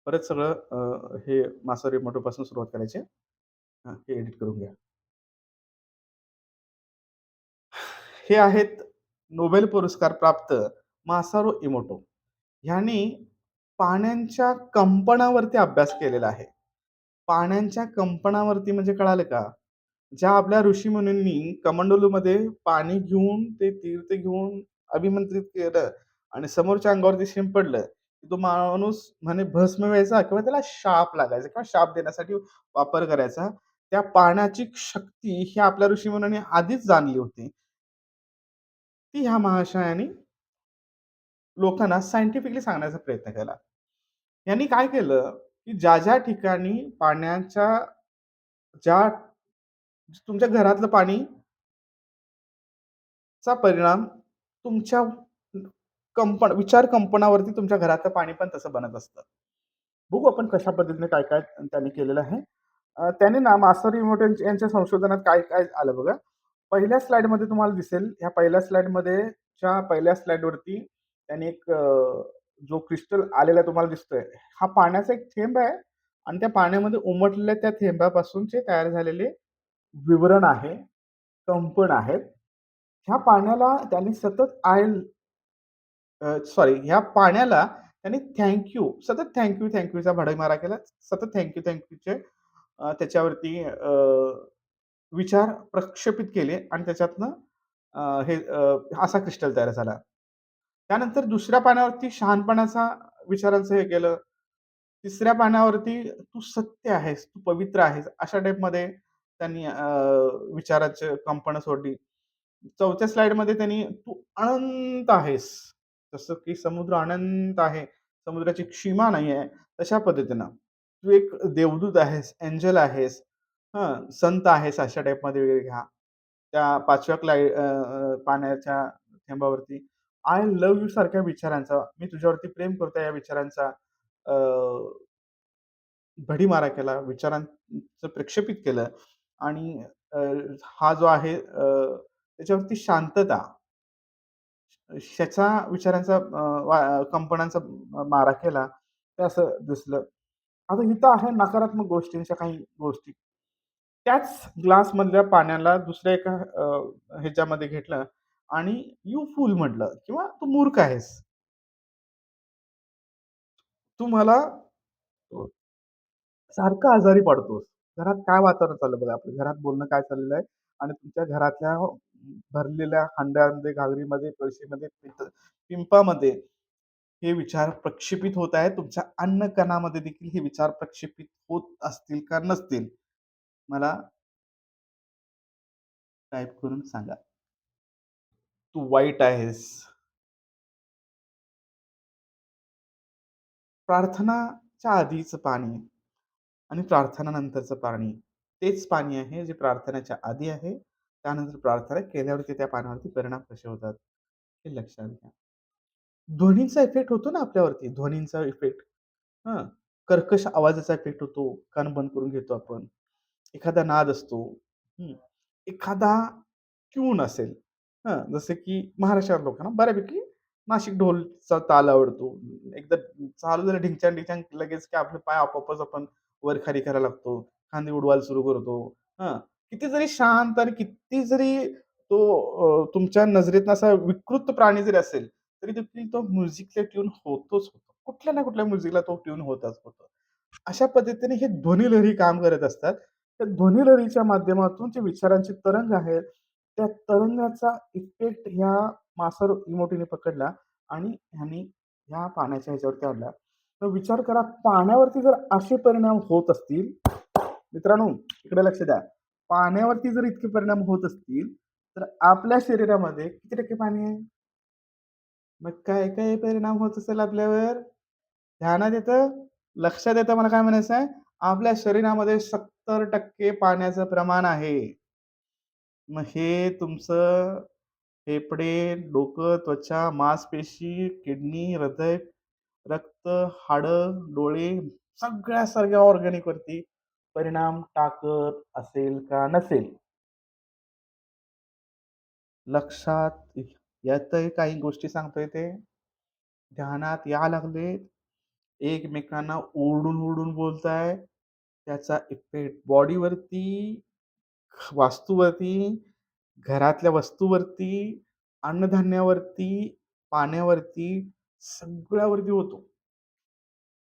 परत सगळं हे मासोरी मोटोपासून सुरुवात करायची आहे. हे एडिट करून घ्या. हे आहेत नोबेल पुरस्कार प्राप्त मासारू इमोटो. ह्यांनी पाण्याच्या कंपनावरती अभ्यास केलेला आहे. पाण्याच्या कंपनावरती म्हणजे कळालं का? ज्या आपल्या ऋषीमुनींनी कमंडलूमध्ये पाणी घेऊन ते तीर्थ घेऊन अभिमंत्रित केलं आणि समोरच्या अंगावरती शिंपडलं, की तो माणूस म्हणे भस्म व्हायचा किंवा त्याला शाप लागायचा किंवा शाप देण्यासाठी वापर करायचा. त्या पाण्याची शक्ती ही आपल्या ऋषीमुनींनी आधीच जाणली होती. ती ह्या महाशयांनी लोकांना सायंटिफिकली सांगण्याचा प्रयत्न केला. यांनी काय केलं, की ज्या ठिकाणी पाण्याच्या ज्या तुमच्या घरातलं पाणी चा परिणाम तुमच्या विचार कंपनावरती तुमच्या घरातलं पाणी पण तसं बनत असतं. बघू आपण कशा पद्धतीने काय-काय त्यांनी केलेलं आहे. त्याने ना मासारू इमोटो यांच्या संशोधनात काय-काय आलं बघा. पहिल्या स्लाइडमध्ये तुम्हाला दिसेल, ह्या पहिल्या स्लाइडमध्ये पहिल्या स्लाइडवरती त्यांनी एक जो क्रिस्टल आलेला तुम्हाला दिसतोय, हा पाण्याचा एक थेंब आहे आणि त्या पाण्यामध्ये उमटलेल्या त्या थेंबापासूनचे तयार झालेले विवरण आहे, कंपन आहेत. ह्या पाण्याला त्यांनी सतत सॉरी, ह्या पाण्याला त्यांनी सतत थँक यूचा भडीमारा केला. सतत थँक त्याच्यावरती विचार प्रक्षेपित केले आणि त्याच्यातनं असा क्रिस्टल तयार झाला. त्यानंतर दुसऱ्या पानावरती शहाणपणाचा विचारांचं हे केलं. तिसऱ्या पानावरती तू सत्य आहेस, तू पवित्र आहेस, अशा टाइपमध्ये त्यांनी विचाराची कंपनं सोडली. चौथ्या स्लाइडमध्ये त्यांनी तू अनंत आहेस. जसं की समुद्र अनंत आहे. समुद्राची सीमा नाही आहे. तशा पद्धतीनं. तू एक देवदूत आहेस, एंजल आहेस, संत आहेस अशा टाइपमध्ये वगैरे घ्या. त्या 5व्या पाण्याच्या थेंबावरती आय लव्ह यू सारख्या विचारांचा, मी तुझ्यावरती प्रेम करतो या विचारांचा अ, भडीमारा केला, विचारांचं प्रक्षेपित केलं आणि अ, हा जो आहे त्याच्यावरती शांतता ह्याचा विचारांचा कंपनांचा मारा केला, ते असं दिसलं. आता इथं आहे नकारात्मक गोष्टींच्या काही गोष्टी. त्याच ग्लासमधल्या पाण्याला दुसऱ्या एका ह्याच्यामध्ये घेतलं आणि "यू फूल" म्हटलं किंवा "तू मूर्ख आहेस. तू मला सारखं आजारी पडतोस." घरात काय वातावरण चाललं बघा आपलं. घरात बोलणं काय चाललेलं आहे आणि तुमच्या घरातल्या भरलेल्या हंड्यामध्ये, घागरीमध्ये, कळशीमध्ये, पिंपामध्ये हे विचार प्रक्षेपित होत आहेत. तुमच्या अन्नकणामध्ये देखील हे विचार प्रक्षेपित होत असतील का नसतील? मला टाइप करून सांगा. तू वाईट आहेस. प्रार्थनाच्या आधीचं पाणी आणि प्रार्थनानंतरचं पाणी तेच पाणी आहे जे प्रार्थनेच्या आधी आहे. त्यानंतर प्रार्थना केल्यावरती त्या पाण्यावरती परिणाम कसे होतात हे लक्षात घ्या. ध्वनीचा इफेक्ट होतो ना आपल्यावरती, ध्वनींचा इफेक्ट. हां, कर्कश आवाजाचा इफेक्ट होतो. कान बंद करून घेतो आपण. एखादा नाद असतो. हं. एखादा ट्यून असेल. जसं की महाराष्ट्रात लोकांना बऱ्यापैकी नाशिक ढोलचा ताल आवडतो. एकदा चालू झालं ढिंच्याक-ढिंच्याक लगेच की आपले पाय आपोआपच आपण वर-खाली करायला लागतो. खांदे उडवायला सुरू करतो. हां, किती जरी शांत आणि किती जरी तो तुमच्या नजरेतनं असा विकृत प्राणी जरी असेल, तरी देखील तो म्युझिकला ट्यून होतोच होतो. कुठल्या ना कुठल्या म्युझिकला तो ट्यून होतच होतो. अशा पद्धतीने हे ध्वनिलहरी काम करत असतात. त्या ध्वनिलहरीच्या माध्यमातून जे विचारांचे तरंग आहेत, त्या तरंगाचा इफेक्ट ह्या मासर इमोटीने पकडला आणि ह्यानी ह्या पाण्याच्या ह्याच्यावरती आणला. तर विचार करा पाण्यावरती जर असे परिणाम होत असतील, मित्रांनो इकडे लक्ष द्या. पाण्यावरती जर इतके परिणाम होत असतील, तर आपल्या शरीरामध्ये किती टक्के पाणी आहे? मग काय-काय परिणाम होत असेल आपल्यावर? ध्यानात येतं? लक्षात येतं मला काय म्हणायचं आहे? आपल्या शरीरामध्ये 70% पाण्याचं प्रमाण आहे. मग हे तुमचं फेफडे, डोकं, त्वचा, मांसपेशी, किडनी, हृदय रक्त, हाडं, डोळे सगळ्या ऑर्गॅनिकवरती परिणाम टाकत असेल का नसेल? लक्षात येतंय काही गोष्टी सांगतोय ते? ध्यानात या लागलेत? एकमेकांना ओरडून बोलताय. त्याचा इफेक्ट बॉडीवरती, वास्तूवरती, घरातल्या वस्तूवरती, अन्नधान्यावरती, पाण्यावरती, सगळ्यावरती होतो.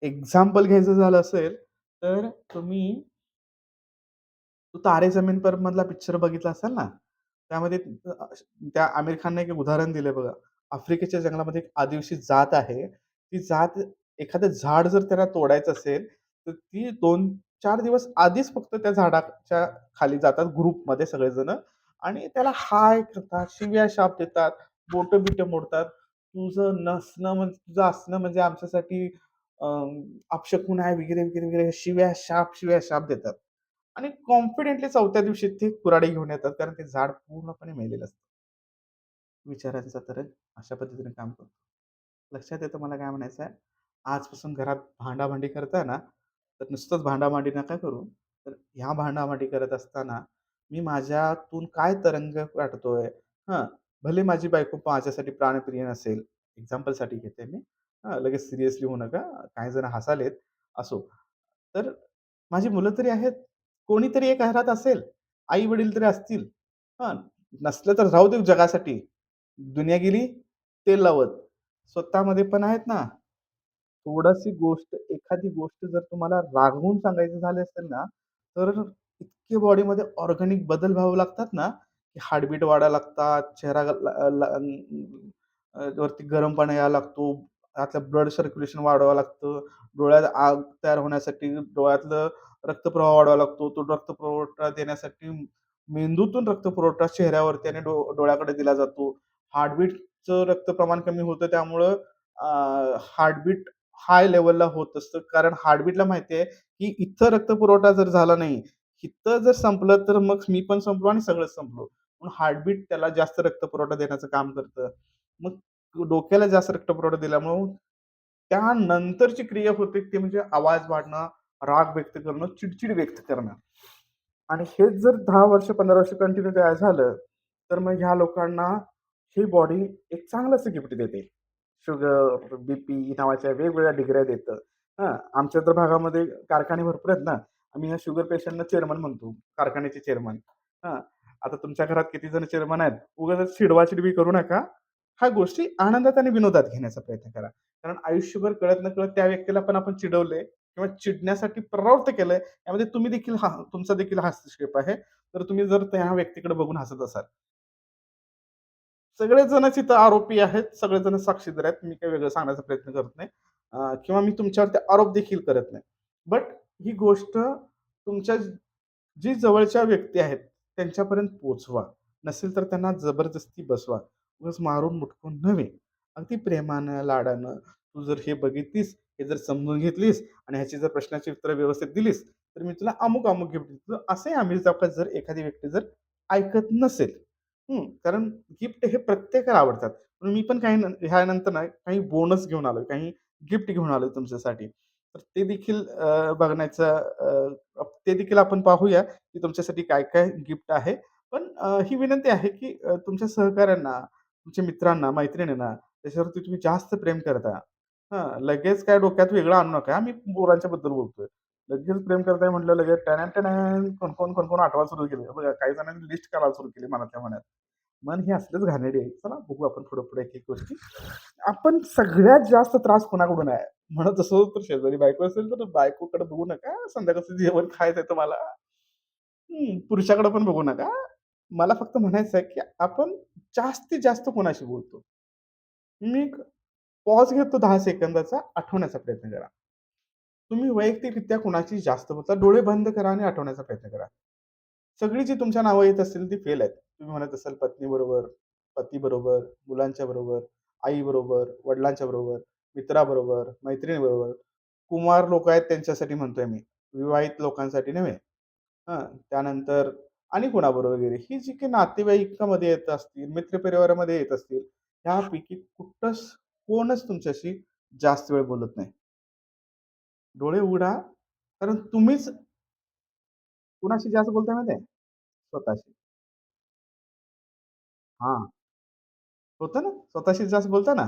एक्झाम्पल घ्यायचं झालं असेल, तर तुम्ही तो तारे जमीन पर मधला पिक्चर बघितला असाल ना, त्यामध्ये अ, त्या आमिर खानने एक उदाहरण दिलंय बघा. आफ्रिकेच्या जंगलामध्ये एक आदिवासी जात आहे. ती जात एखादं झाड जर त्याला तोडायचं असेल, तर ती 2-4 दिवस आधीच फक्त त्या झाडाच्या खाली जातात ग्रुपमध्ये सगळेजण आणि त्याला हाय करतात, शिव्या-शाप देतात, बोटं-बिटं मोडतात. तुझं असणं म्हणजे आमच्यासाठी अ, अपशकुन आहे वगैरे, शिव्या-शाप देतात. आणि कॉन्फिडेंटली 4थ्या दिवशी ते कुऱ्हाडी घेऊन येतात, कारण ते झाड पूर्णपणे मेलेलं असतं. विचारांचा तर अशा पद्धतीने काम करतो. लक्षात येतं मला काय म्हणायचं आहे? आजपासून घरात भांडाभांडी करताय ना, तर नुसतंच भांडाभांडी नका करू. तर ह्या भांडाभांडी करत असताना मी माझ्यातून काय तरंग काढतोय हां, भले माझी बायको माझ्यासाठी प्राणप्रिय नसेल, एक्झाम्पलसाठी घेते मी. हां, लगेच सिरियसली होऊ नका. काही जण हसालेत, असो. तर माझी मुलं तरी आहेत. कोणीतरी एक घरात असेल. आई-वडील तरी असतील. हां, नसलं तर राहू दे जगासाठी. दुनिया गेली तेल लावत. स्वतःमध्ये पण आहेत ना, एखादी गोष्ट जर तुम्हाला रागवून सांगायची झाली असेल ना, तर इतके बॉडीमध्ये ऑर्गॅनिक बदल व्हावे लागतात ना, की हार्टबीट वाढायला लागतात, चेहरा वरती गरमपणा यायला लागतो, त्यातलं ब्लड सर्क्युलेशन वाढवावं लागतं, डोळ्यात आग तयार होण्यासाठी डोळ्यातलं रक्तप्रवाह वाढवावा लागतो. तो रक्तपुरवठा देण्यासाठी मेंदूतून रक्तपुरवठा चेहऱ्यावरती आणि डोळ्याकडे दिला जातो. हार्टबीटचं रक्तप्रमाण कमी होतं त्यामुळं हार्टबीट हाय लेव्हलला होत असतं. कारण हार्टबीटला माहिती आहे, की इथं रक्तपुरवठा जर झाला नाही, इथं जर संपलं तर मग मी पण संपलो आणि सगळंच संपलो. म्हणून हार्टबीट त्याला जास्त रक्तपुरवठा देण्याचं काम करतं. मग डोक्याला जास्त रक्तपुरवठा दिल्यामुळं त्यानंतरची क्रिया होते ती म्हणजे आवाज वाढणं, राग व्यक्त करणं, चिड व्यक्त करणं. आणि हेच जर 10 वर्ष, 15 वर्ष कंटिन्यू तयार झालं, तर मग ह्या लोकांना ही बॉडी एक चांगलंसं गिफ्ट देते. शुगर, बी-पी नावाच्या वेगवेगळ्या डिग्र्या देतं. हां, आमच्या तर भागामध्ये कारखाने भरपूर आहेत ना. आम्ही ह्या शुगर पेशंटना चेअरमन म्हणतो, कारखान्याचे चेअरमन. हां, आता तुमच्या घरात किती जण चेअरमन आहेत, उगाचच चिडवा-चिडवी करू नका. ह्या गोष्टी आनंदात आणि विनोदात घेण्याचा प्रयत्न करा. कारण आयुष्यभर कळत-नकळत त्या व्यक्तीला पण आपण चिडवलंय किंवा चिडण्यासाठी प्रवृत्त केलंय, यामध्ये तुम्ही देखील तुमचा देखील हस्तक्षेप आहे. तर तुम्ही जर त्या व्यक्तीकडे बघून हसत असाल. सगळेजणच इथं आरोपी आहेत, सगळेजण साक्षीदार आहेत. मी काही वेगळं सांगण्याचा प्रयत्न करत नाही किंवा मी तुमच्यावरती आरोप देखील करत नाही. बट ही गोष्ट तुमच्या जी जवळच्या व्यक्ती आहेत, त्यांच्यापर्यंत पोहोचवा. नसेल तर त्यांना जबरदस्ती बसवा. उगाच मारून मुटकून नव्हे. अगदी प्रेमानं, लाडानं, "तू जर हे बघितलीस, हे जर समजून घेतलीस आणि ह्याची जर प्रश्नाची उत्तरं व्यवस्थित दिलीस, तर मी तुला अमुक-अमुक गिफ्ट देतो." असंही आम्ही जर एखादी व्यक्ती जर ऐकत नसेल कारण गिफ्ट हे प्रत्येकाला आवडतात. पण मी पण ह्यानंतर ना काही बोनस घेऊन आलोय, काही गिफ्ट घेऊन आलोय तुमच्यासाठी. तर ते देखील ते देखील आपण पाहूया, की तुमच्यासाठी काय-काय गिफ्ट आहे. पण ही विनंती आहे, की तुमच्या सहकाऱ्यांना, तुमच्या मित्रांना, मैत्रिणींना त्याच्यावरती तुम्ही जास्त प्रेम करता. हां, लगेच काय डोक्यात वेगळं आणू नका. मी पोरांच्या बद्दल बोलतोय. लगेच प्रेम करताय म्हटलं लगेच टॅन-टॅन कोण आठवायला सुरू केली. बघा काही जणांनी लिस्ट करायला सुरू केली मनातल्या मनात. मन हे असलंच घाणेरडी आहे. चला बघू आपण पुढे-पुढे एक-एक गोष्टी. आपण सगळ्यात जास्त त्रास कोणाकडून आहे? म्हणत असो तर शेजारी बायको असेल तर बायकोकडे बघू नका. संध्याकाळचं जेवण खायचंय तुम्हाला. पुरुषाकडे पण बघू नका. मला फक्त म्हणायचं आहे, की आपण जास्तीत जास्त कोणाशी बोलतो? मी एक पॉज घेतो 10 सेकंदाचा, आठवण्याचा प्रयत्न करा. तुम्ही वैयक्तिकरित्या कुणाशी जास्त बोलता, डोळे बंद करा आणि आठवण्याचा प्रयत्न करा. सगळी जी तुमच्या नावं येत असतील ती फेल आहेत. तुम्ही म्हणत असाल पत्नीबरोबर, पतीबरोबर, मुलांच्याबरोबर, आईबरोबर, वडिलांच्याबरोबर, मित्राबरोबर, मैत्रिणीबरोबर. कुमार लोकं आहेत त्यांच्यासाठी म्हणतोय मी. विवाहित लोकांसाठी नव्हे. हां, त्यानंतर आणि कोणाबरोबर वगैरे. ही जी काही नातेवाईकामध्ये येत असतील, मित्रपरिवारामध्ये येत असतील, त्यापैकी कोणच तुमच्याशी जास्त वेळ बोलत नाही. डोळे उघडा, कारण तुम्हीच कुणाशी जास्त बोलताय माहिती आहे? स्वतःशी. हां, होतं ना, स्वतःशी जास्त बोलता ना.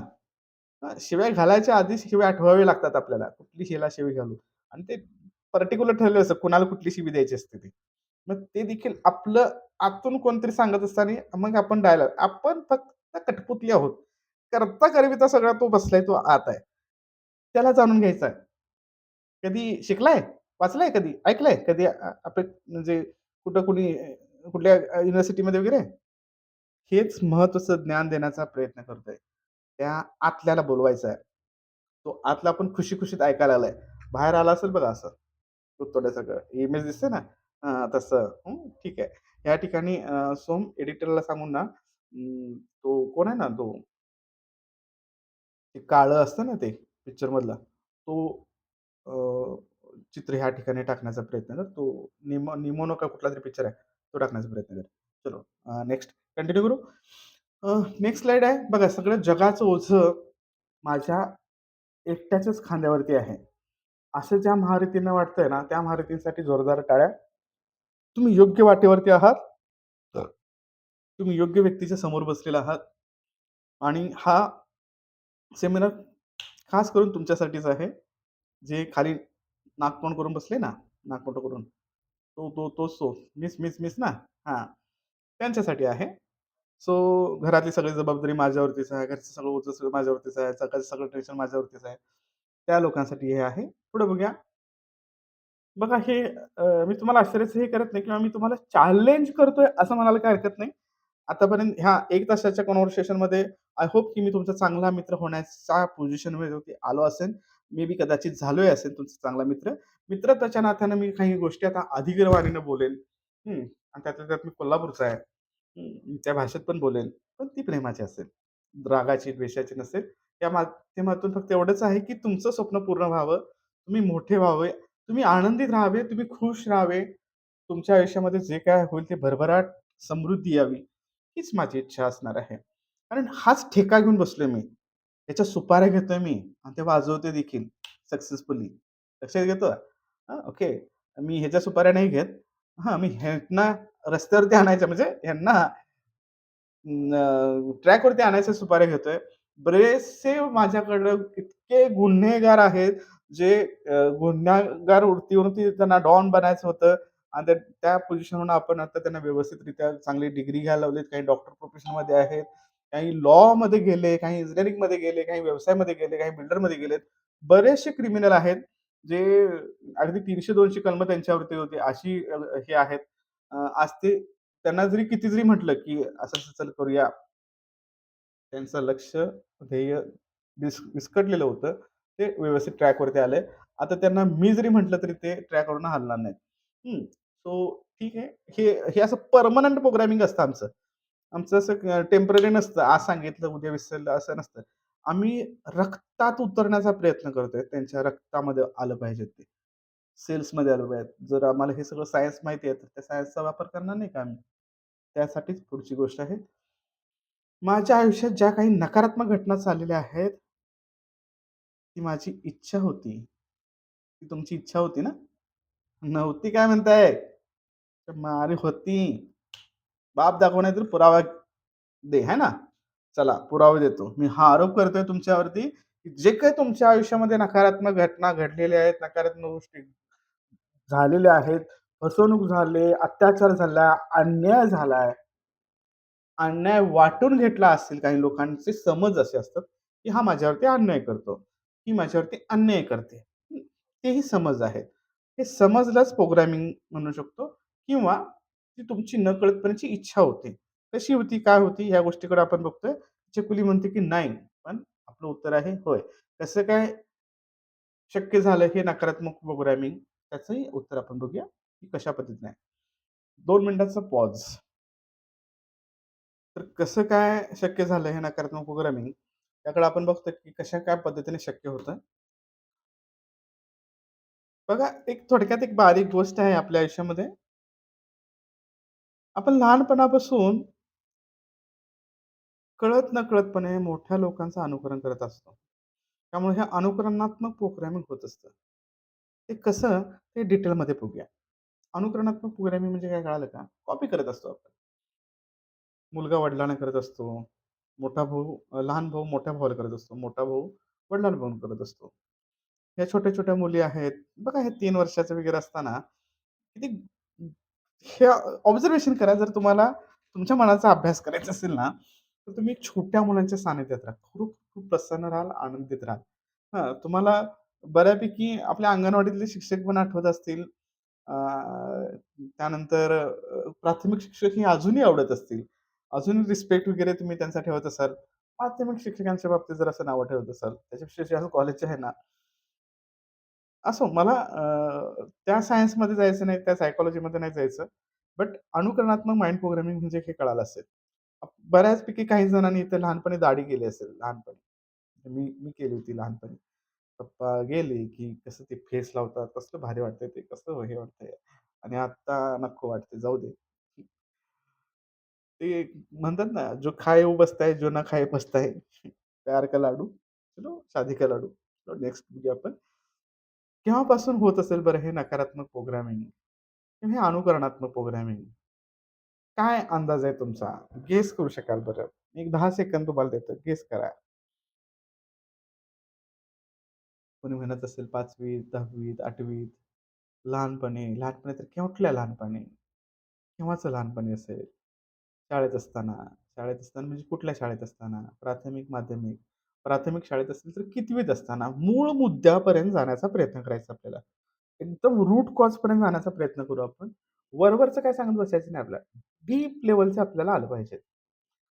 शिव्या घालायच्या आधी शिव्या आठवावे लागतात आपल्याला. कुठली हिला शिवी घालू आणि ते पर्टिक्युलर ठरलेलं असतं कुणाला कुठली शिवी द्यायची असते ती. मग ते देखील आपलं आतून कोणतरी सांगत असताना मग आपण डायलॉग आपण फक्त कठपुतली आहोत. करता करविता सगळा तो बसलाय, तो आत आहे. त्याला जाणून घ्यायचा आहे. कधी शिकलाय? वाचलाय कधी? ऐकलंय? कधी म्हणजे कुठं कुणी कुठल्या युनिव्हर्सिटीमध्ये वगैरे? हेच महत्त्वाचं ज्ञान देण्याचा प्रयत्न करतोय. त्या आतल्याला बोलवायचा आहे. तो आतला पण खुशी-खुशीत ऐकायला लागलाय. बाहेर आला असेल बघा असं, तुडतुड्यासारखं इमेज दिसते ना? हां, तसं. ठीक आहे. या ठिकाणी सोम एडिटरला सांगून ना, तो कोण आहे ना तो, ते काळं असतं ना ते पिक्चरमधला, तो अ, चित्र ह्या ठिकाणी टाकण्याचा प्रयत्न कर. तो निमोनो का कुठलातरी पिक्चर आहे, तो टाकण्याचा प्रयत्न कर. चलो नेक्स्ट कंटिन्यू करू. नेक्स्ट स्लाईड आहे. बघा सगळं जगाचं ओझं माझ्या एकट्याच्याच खांद्यावरती आहे. असं ज्या महारथींना वाटतंय ना, त्या महारथींसाठी जोरदार टाळ्या. तुम्ही योग्य वाटेवरती आहात. तुम्ही योग्य व्यक्तीच्या समोर बसलेला आहात आणि हा सेमिनार खास करून तुमच्यासाठीच आहे. जे खाली नाकतोंड करून बसले ना, नाकमोठं करून. तोच तो. मिस ना? हां. त्यांच्यासाठी आहे. सो घरातली सगळी जबाबदारी माझ्यावरतीच आहे. घरचं सगळं ओझं सगळं माझ्यावरतीच आहे. सकाळचं सगळं टेन्शन माझ्यावरतीच आहे. त्या लोकांसाठी हे आहे. पुढे बघूया. बघा हे मी तुम्हाला आश्चर्याचं हे करत नाही किंवा मी तुम्हाला चॅलेंज करतोय असं म्हणायला काही हरकत नाही. आतापर्यंत ह्या 1 तासाच्या कन्व्हर्सेशनमध्ये आय होप की मी तुमचा चांगला मित्र होण्याच्या पोझिशनवरती आलो असेन. मे बी कदाचित झालोही असेन तुमचा चांगला मित्र. मित्रत्वाच्या नात्यानं मी काही गोष्टी आता अधिक बोलेन. आणि त्यातल्या त्यात मी कोल्हापूरचा आहे. त्या भाषेत पण बोलेन. पण ती प्रेमाची असेल. रागाची, द्वेषाची नसेल. या माध्यमातून फक्त एवढंच आहे की तुमचं स्वप्न पूर्ण व्हावं. तुम्ही मोठे व्हावे. तुम्ही आनंदित राहावे, तुम्ही खुश राहावे. तुमच्या आयुष्यामध्ये जे काय होईल ते भरभराट, समृद्धी यावी, हीच माझी इच्छा असणार आहे. कारण हाच ठेका घेऊन बसलोय मी. त्याच्या सुपाऱ्या घेतोय मी आणि ते वाजवतोय देखील सक्सेसफुली. लक्षात घेतो? ओके. मी ह्याच्या सुपाऱ्या नाही घेत. मी ह्यांना रस्त्यावरती आणायच्या म्हणजे ह्यांना ट्रॅकवरती आणायच्या सुपाऱ्या घेतोय. बरेचसे माझ्याकडं इतके गुन्हेगार आहेत, जे गुन्हेगार वृत्तीवरती त्यांना डॉन बनायचं होतं आणि त्या पोझिशनवरून आपण आता त्यांना व्यवस्थितरित्या चांगली डिग्री घ्यायला लावलीत. काही डॉक्टर प्रोफेशनमध्ये आहेत, काही लॉमध्ये गेले, काही इंजिनिअरिंगमध्ये गेले, काही व्यवसायामध्ये गेले, काही बिल्डरमध्ये गेलेत. बरेचसे क्रिमिनल आहेत, जे अगदी 300-200 कलमं त्यांच्यावरती होती. अशी हे आहेत. आज ते त्यांना जरी किती जरी म्हटलं, की असं-असं चल करूया, त्यांचं लक्ष, ध्येय विस्कटलेलं होतं. ते व्यवस्थित ट्रॅकवरती आलंय. आता त्यांना मी जरी म्हटलं तरी ते ट्रॅकवरून हलणार नाहीत. सो ठीक आहे. हे हे असं पर्मनंट प्रोग्रामिंग असतं आमचं. आमचं असं टेम्पररी नसतं. आज सांगितलं, उद्या विसरलं असं नसतं. आम्ही रक्तात उतरण्याचा प्रयत्न करतोय. त्यांच्या रक्तामध्ये आलं पाहिजे ते. सेल्समध्ये आलं पाहिजे. जर आम्हाला हे सगळं सायन्स माहिती आहे, तर त्या सायन्सचा वापर करणार नाही का आम्ही? त्यासाठीच पुढची गोष्ट आहे. माझ्या आयुष्यात ज्या काही नकारात्मक घटना चाललेल्या आहेत, ती माझी इच्छा होती. ती तुमची इच्छा होती ना? नव्हती काय म्हणताय? तर माझी होती. बाप दाखव नाहीतर पुरावा दे, है ना? चला पुरावे देतो. मी हा आरोप करतोय तुमच्यावरती, की जे काही तुमच्या आयुष्यामध्ये नकारात्मक घटना घडलेल्या आहेत, नकारात्मक गोष्टी झालेल्या आहेत, फसवणूक झाली, अत्याचार झाला, अन्याय झालाय. अन्याय वाटून घेतला असेल काही लोकांचे समज असे असतात, की हा माझ्यावरती अन्याय करतो. ही माझ्यावरती अन्याय करते. तेही समज आहेत. हे समजलाच प्रोग्रामिंग म्हणू शकतो किंवा ती तुमची नकळतपणाची इच्छा होती. कशी होती, काय होती ह्या गोष्टीकडे आपण बघतोय. चकुली म्हणते, की नाही. पण आपलं उत्तर आहे होय. कसं काय शक्य झालं हे नकारात्मक प्रोग्रामिंग? त्याचंही उत्तर आपण बघूया, की कशा पद्धतीने आहे. 2 मिनिटाचा पॉज. तर कसं काय शक्य झालं हे नकारात्मक प्रोग्रामिंग? त्याकडे आपण बघतो की कशा काय पद्धतीने शक्य होतं. बघा, एक थोडक्यात एक बारीक गोष्ट आहे आपल्या आयुष्यामध्ये. आपण लहानपणापासून कळत-नकळतपणे मोठ्या लोकांचं अनुकरण करत असतो. त्यामुळे हे अनुकरणात्मक प्रोग्रामिंग होत असतं. ते कसं ते डिटेलमध्ये बघूया. अनुकरणात्मक प्रोग्रामिंग म्हणजे काय कळालं का? कॉपी करत असतो आपण. मुलगा वडिलांना करत असतो. लहान भाऊ मोठ्या भावाला करत असतो. मोठा भाऊ वडिलांना बघून करत असतो. ह्या छोट्या-छोट्या मुली आहेत. बघा हे 3 वर्षाचे वगैरे असताना किती हे ऑब्झर्वेशन करा. जर तुम्हाला तुमच्या मनाचा अभ्यास करायचा असेल ना, तर तुम्ही छोट्या मुलांच्या सानिध्यात राहा. खूप खूप प्रसन्न राहाल, आनंदित राहाल. तुम्हाला बऱ्यापैकी आपल्या अंगणवाडीतले शिक्षक पण आठवत असतील. अ, त्यानंतर प्राथमिक शिक्षक हे अजूनही आवडत असतील. अजूनही रिस्पेक्ट वगैरे तुम्ही त्यांचा ठेवत असाल. माध्यमिक शिक्षकांच्या बाबतीत जर असं नावं ठेवत असाल, त्याच्यापेक्षा जे कॉलेजचे आहे ना, असो मला त्या सायन्समध्ये जायचं नाही, त्या सायकॉलॉजीमध्ये नाही जायचं. बट अनुकरणात्मक माइंड प्रोग्रामिंग म्हणजे हे कळालं असेल. बऱ्याचपैकी काही जणांनी इथे लहानपणी दाढी केली असेल लहानपणी. मी मी केली होती लहानपणी. पप्पा गेले, की कसं ते फेस लावतात, कसलं भारी वाटतंय ते, कसं हे वाटतंय आणि आता नको वाटते, जाऊ दे. ते म्हणतात ना, "जो खाए वो बसता जो ना खाए पछता प्यार का लाडू, चलो शादी का लाडू. नेक्स्ट बघूया आपण. केव्हापासून होत असेल बरं हे नकारात्मक प्रोग्रामिंग किंवा हे अनुकरणात्मक प्रोग्रामिंग? काय अंदाज आहे तुमचा? गेस करू शकाल बरं? एक 10 सेकंद तुम्हाला देतो. गेस करा. कोणी म्हणत असेल 5वीत, 10वीत, 8वीत, लहानपणी तर कुठल्या लहानपणी? केव्हाचं लहानपणी असेल? शाळेत असताना. शाळेत असताना म्हणजे कुठल्या शाळेत असताना? प्राथमिक, माध्यमिक. प्राथमिक शाळेत असेल तर कितवीत असताना? मूळ मुद्द्यापर्यंत जाण्याचा प्रयत्न करायचा आपल्याला. एकदम रूट कॉजपर्यंत जाण्याचा प्रयत्न करू आपण. वरवरचं काय सांगत बसायचं नाही आपल्याला. डीप लेव्हलचं आपल्याला आलं पाहिजे.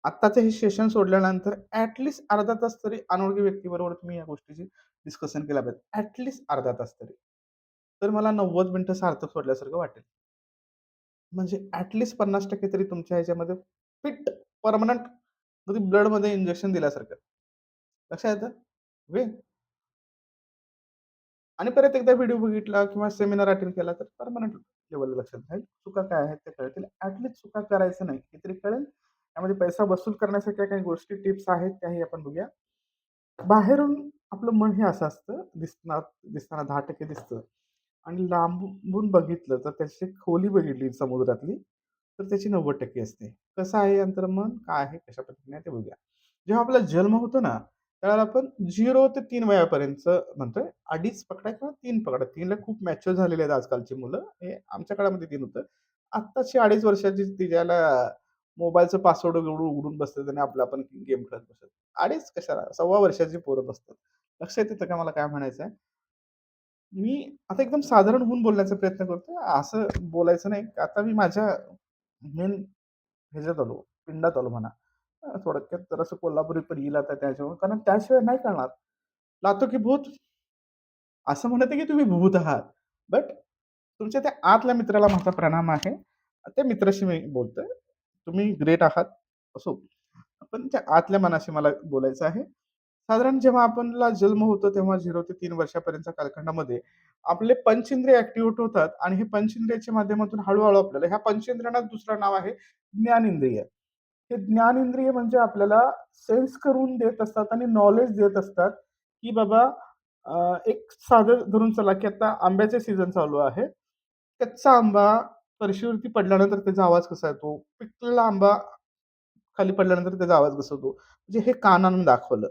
आत्ताचं हे सेशन सोडल्यानंतर अर्धा तास तरी अनोळखी व्यक्तीबरोबर तुम्ही या गोष्टीची डिस्कशन केलं पाहिजे. अर्धा तास तरी. तर मला 90 मिनिटं सार्थक सोडल्यासारखं वाटेल. म्हणजे ॲट 50% तरी तुमच्या ह्याच्यामध्ये फिट परमनंट कधी ब्लडमध्ये इंजेक्शन दिल्यासारखं. लक्षात येतं? वे आणि परत एकदा व्हिडिओ बघितला किंवा सेमिनार अटेंड केला तर परमनंट लेव्हलला लक्षात राहील. चुका काय आहेत ते कळतील. चुका करायचं नाही हे तरी कळेल. त्यामध्ये पैसा वसूल करण्यासारख्या काही गोष्टी, टिप्स आहेत त्याही आपण बघूया. बाहेरून आपलं मन हे असं असतं, दिसताना 10% दिसतं आणि लांबून बघितलं तर त्याची खोली बघितली समुद्रातली, तर त्याची 90% असते. कसं आहे अंतर्मन? काय आहे? कशा पद्धतीने आहे ते बघूया. जेव्हा आपला जन्म होतो ना, त्यावेळेला आपण 0 ते 3 वयापर्यंत म्हणतोय. 2.5 पकडा किंवा 3 पकडा. 3ला खूप मॅच्युअर झालेले आहेत आजकालची मुलं. हे आमच्या काळामध्ये 3 होतं. आत्ताची 2.5 वर्षाची ती ज्याला मोबाईलचं पासवर्ड उघडून बसतात आणि आपलं आपण गेम खेळत बसतात. 2.5 कशाला? 1.25 वर्षाची पोरं बसतात. लक्षात येतं का मला काय म्हणायचंय? मी आता एकदम साधारण होऊन बोलण्याचा प्रयत्न करतोय. असं बोलायचं नाही. आता मी माझ्या मेन ह्याच्यात आलो, पिंडात आलो म्हणा. थोडक्यात जरासं कोल्हापुरी पण येईल आता त्याच्यामुळे कारण त्याशिवाय नाही कळणार. लातो की भूत असं म्हणत नाही की तुम्ही भूत आहात. बट तुमच्या त्या आतल्या मित्राला माझा प्रणाम आहे. त्या मित्राशी मी बोलतोय. तुम्ही ग्रेट आहात. असो. पण त्या आतल्या मनाशी मला बोलायचं आहे. साधारण जेव्हा आपला जन्म होतो तेव्हा 0 ते 3 वर्षापर्यंतच्या कालखंडामध्ये आपले पंचेंद्रिय ॲक्टिव्हेट होतात आणि हे पंचेंद्रियाच्या माध्यमातून हळू-हळू आपल्याला ह्या पंचेंद्रियांना दुसरं नाव आहे ज्ञानेंद्रिय. हे ज्ञानेंद्रिय म्हणजे आपल्याला सेन्स करून देत असतात आणि नॉलेज देत असतात, की बाबा एक साधं धरून चला, की आता आंब्याचे सीझन चालू आहे. कच्चा आंबा फरशीवरती पडल्यानंतर त्याचा आवाज कसा येतो? पिकलेला आंबा खाली पडल्यानंतर त्याचा आवाज कसा होतो? म्हणजे हे कानानं दाखवलं.